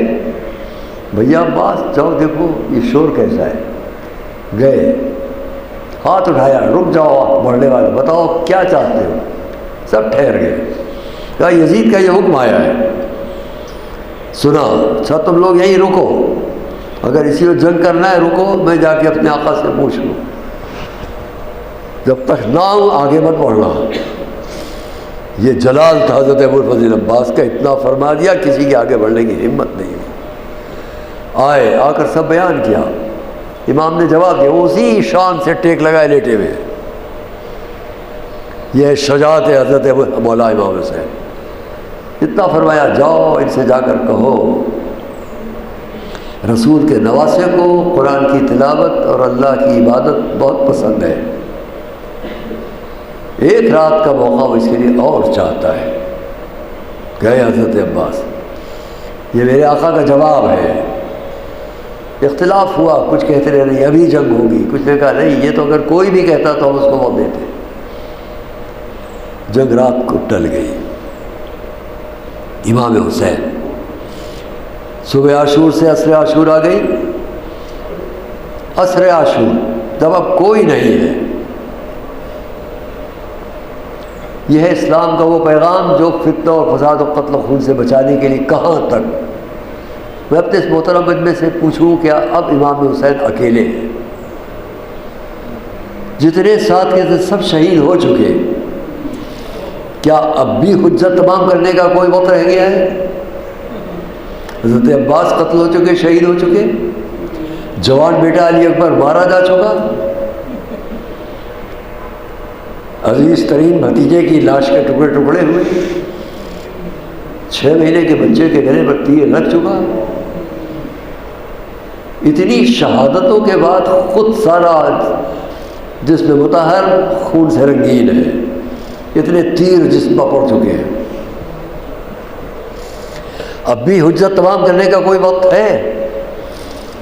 بھیا عباس جاؤ دیکھو یہ شور کیسا ہے. گئے، ہاتھ اٹھایا، رک جاؤ آپ بڑھنے والے، بتاؤ کیا چاہتے ہو. سب ٹھہر گئے. کہا یزید کا یہ حکم آیا ہے. سنا، اچھا تم لوگ یہیں رکو، اگر اسی وقت جنگ کرنا ہے رکو، میں جا کے اپنے آقا سے پوچھ لوں. جب تک نہ آؤں آگے مت بڑھنا. یہ جلال تھا حضرت ابو الفضل عباس کا، اتنا فرما دیا کسی کے آگے بڑھنے کی ہمت نہیں. آئے، آ کر سب بیان کیا. امام نے جواب دیا، اسی شان سے ٹیک لگائے لیٹے ہوئے. یہ شجاعت ہے حضرت مولا امام حسین. اتنا فرمایا جاؤ ان سے جا کر کہو رسول کے نواسے کو قرآن کی تلاوت اور اللہ کی عبادت بہت پسند ہے. ایک رات کا موقع وہ اس کے لیے اور چاہتا ہے. گئے حضرت عباس، یہ میرے آقا کا جواب ہے. اختلاف ہوا، کچھ کہتے رہے نہیں ابھی جنگ ہوگی، کچھ نے کہا نہیں یہ تو اگر کوئی بھی کہتا تو ہم اس کو موت دیتے. جنگ رات کو ٹل گئی. امام حسین صبح عاشور سے عصر عاشور آ گئی. عصر عاشور جب اب کوئی نہیں ہے، یہ ہے اسلام کا وہ پیغام جو فتنہ اور فساد و قتل و خون سے بچانے کے لیے کہاں تک. میں اپنے اس محترم مجمع سے پوچھوں کیا اب امام حسین اکیلے ہیں؟ جتنے ساتھ کے سب شہید ہو چکے، کیا اب بھی حجت تمام کرنے کا کوئی وقت رہ گیا ہے؟ حضرت عباس قتل ہو چکے، شہید ہو چکے، جوان بیٹا علی اکبر مارا جا چکا، عزیز ترین بھتیجے کی لاش کے ٹکڑے ٹکڑے ہوئے، 6 مہینے کے بچے کے گلے پر تیر لگ چکا. اتنی شہادتوں کے بعد خود سارا جسم مطہر خون سے رنگین ہے، اتنے تیر جسم پر پڑ چکے ہیں. اب بھی حجت تمام کرنے کا کوئی وقت ہے؟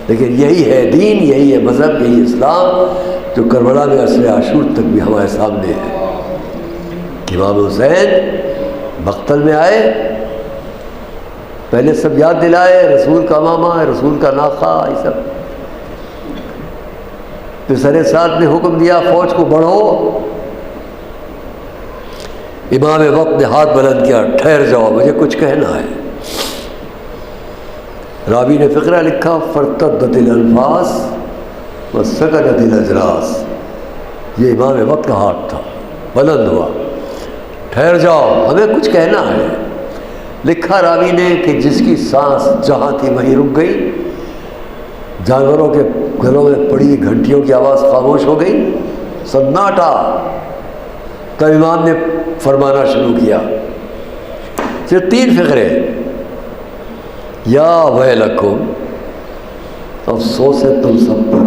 لیکن یہی ہے دین، یہی ہے مذہب، یہی اسلام جو کربلا میں عصر عاشور تک بھی ہمارے سامنے ہے. امام حسین مقتل میں آئے، پہلے سب یاد دلائے رسول کا ماما، رسول کا ناخا، یہ سب. پھر سر سعد نے حکم دیا فوج کو بڑھو. امام وقت نے ہاتھ بلند کیا، ٹھہر جاؤ مجھے کچھ کہنا ہے. راوی نے فقرہ لکھا، فرتدت الالفاظ وسکنت الاجراس. یہ امام وقت کا ہاتھ تھا، بلند ہوا، ٹھہر جاؤ ہمیں کچھ کہنا ہے. لکھا راوی نے کہ جس کی سانس جہاں تھی وہیں رک گئی، جانوروں کے گلوں میں پڑی گھنٹیوں کی آواز خاموش ہو گئی، سناٹا. تو امام نے فرمانا شروع کیا. صرف 3 فقرے. یا ویلکم، افسوس ہے تم سب پر،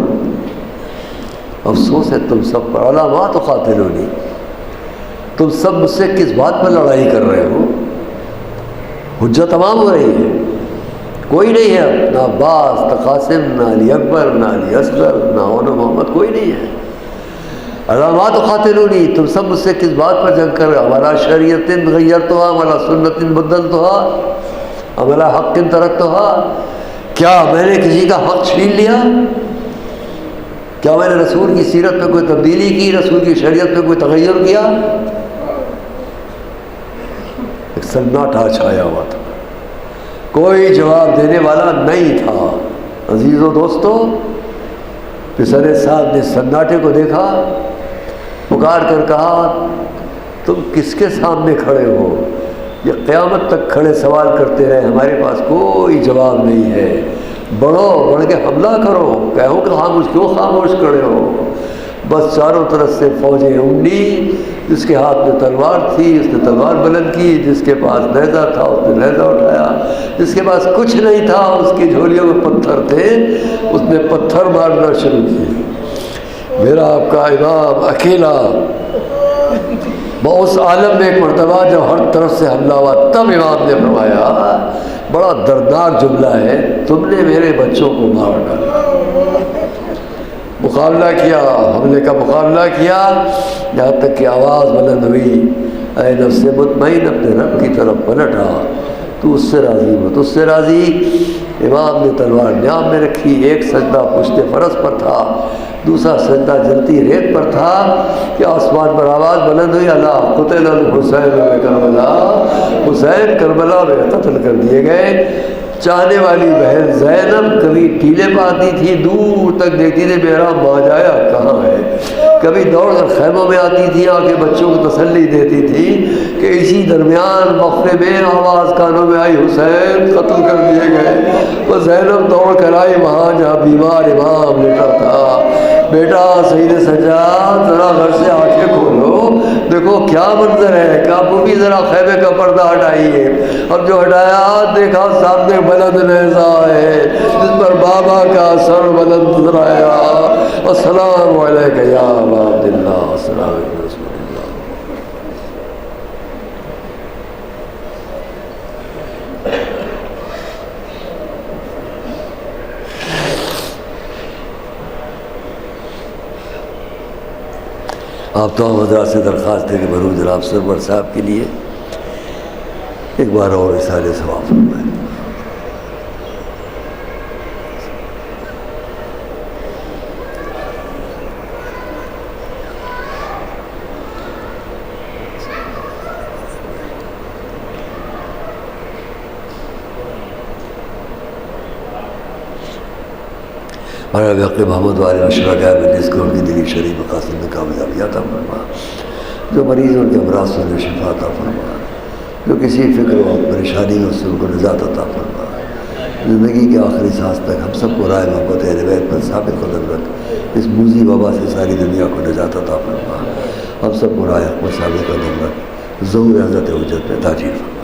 افسوس ہے تم سب پر. الا ما تقاتلونی، تم سب مجھ سے کس بات پر لڑائی کر رہے ہو؟ حجت تمام ہو رہی ہے، کوئی نہیں ہے، نہ عباس، نہ قاسم، نہ علی اکبر، نہ علی اصغر، نہ عون محمد، کوئی نہیں ہے. الا ما تقاتلونی، تم سب مجھ سے کس بات پر جنگ کر رہے ہو؟ ہمارا شریعت غیرتها، ہمارا سنت بدلتها، ہمارا حق ترکتها. کیا میں نے کسی کا حق چھین لیا؟ کیا میں نے رسول کی سیرت میں کوئی تبدیلی کی، رسول کی شریعت میں کوئی تغیر کیا؟ ایک سناٹا چھایا ہوا تھا، کوئی جواب دینے والا نہیں تھا. عزیزو دوستو، پسر صاحب نے سناٹے کو دیکھا، پکار کر کہا تم کس کے سامنے کھڑے ہو؟ یہ قیامت تک کھڑے سوال کرتے رہے، ہمارے پاس کوئی جواب نہیں ہے. بڑھو، بڑھ کے حملہ کرو. کہو کہ خاموش، کیوں خاموش کھڑے ہو؟ بس چاروں طرف سے فوجیں امڑی. جس کے ہاتھ میں تلوار تھی اس نے تلوار بلند کی، جس کے پاس نیزہ تھا اس نے نیزہ اٹھایا، جس کے پاس کچھ نہیں تھا اس کی جھولیوں میں پتھر تھے، اس نے پتھر مارنا شروع کیے. میرا آپ کا امام اکیلا اس عالم میں ایک مرتبہ جب ہر طرف سے حملہ ہوا، تب امام نے فرمایا بڑا دردناک جملہ ہے، تم نے میرے بچوں کو مار ڈالا. مقابلہ کیا، حملے کا مقابلہ کیا، یہاں تک کہ آواز بلند ہوئی، اے نفس مطمئن اپنے رب کی طرف پلٹ آ، تو اس سے راضی مت اس سے راضی. امام نے تلوار نیام میں رکھی، ایک سجدہ پشت فرس پر تھا، دوسرا سجدہ جلتی ریت پر تھا کہ آسمان پر آواز بلند ہوئی، اللہ قتل الحسین کربلا، حسین کربلا میں قتل کر دیے گئے. چاہنے والی بہن زینب کبھی ٹیلے پہ آتی تھی، دور تک دیکھتی تھی میرا ماجایا کہاں ہے. کبھی دوڑ کر خیموں میں آتی تھی، آ کے بچوں کو تسلی دیتی تھی کہ اسی درمیان وقفے میں آواز کانوں میں آئی حسین قتل کر دیے گئے. وہ زینب دوڑ کر آئی وہاں جہاں بیمار امام لیٹا تھا. بیٹا سید سجاد ذرا گھر سے آنکھیں کھولو، دیکھو کیا منظر ہے. کابو بھی ذرا خیمے کا پردہ ہٹائیے. اب جو ہٹایا دیکھا سامنے بلند نیزہ ہے جس پر بابا کا سر بلند نظر آیا. السلام علیکم یا ابا عبداللہ، السلام علیکم رسول اللہ. آپ تو حضرات سے درخواست ہے کہ مرحوم جناب سرور صاحب کے لیے ایک بار اور اصالِ ثواب فرمائیں. ہمارے واقع محمد والے اشرا میں جس کو ان کی دلی شریف مقاصد میں کامیابی عطا فرما، جو مریض ان کے امراض سے انہیں شفا عطا فرما، جو کسی فکر و پریشانی میں اس سے ان کو نجات عطا فرما. زندگی کے آخری سانس تک ہم سب کو رائے محبت اہل بیت پر ثابت قدم رکھ، اس موذی وبا سے ساری دنیا کو نجات عطا فرما. ہم سب کو رائے حق پر ثابت قدم رکھ، ظہور حضرت حجت میں تاجیل فرما.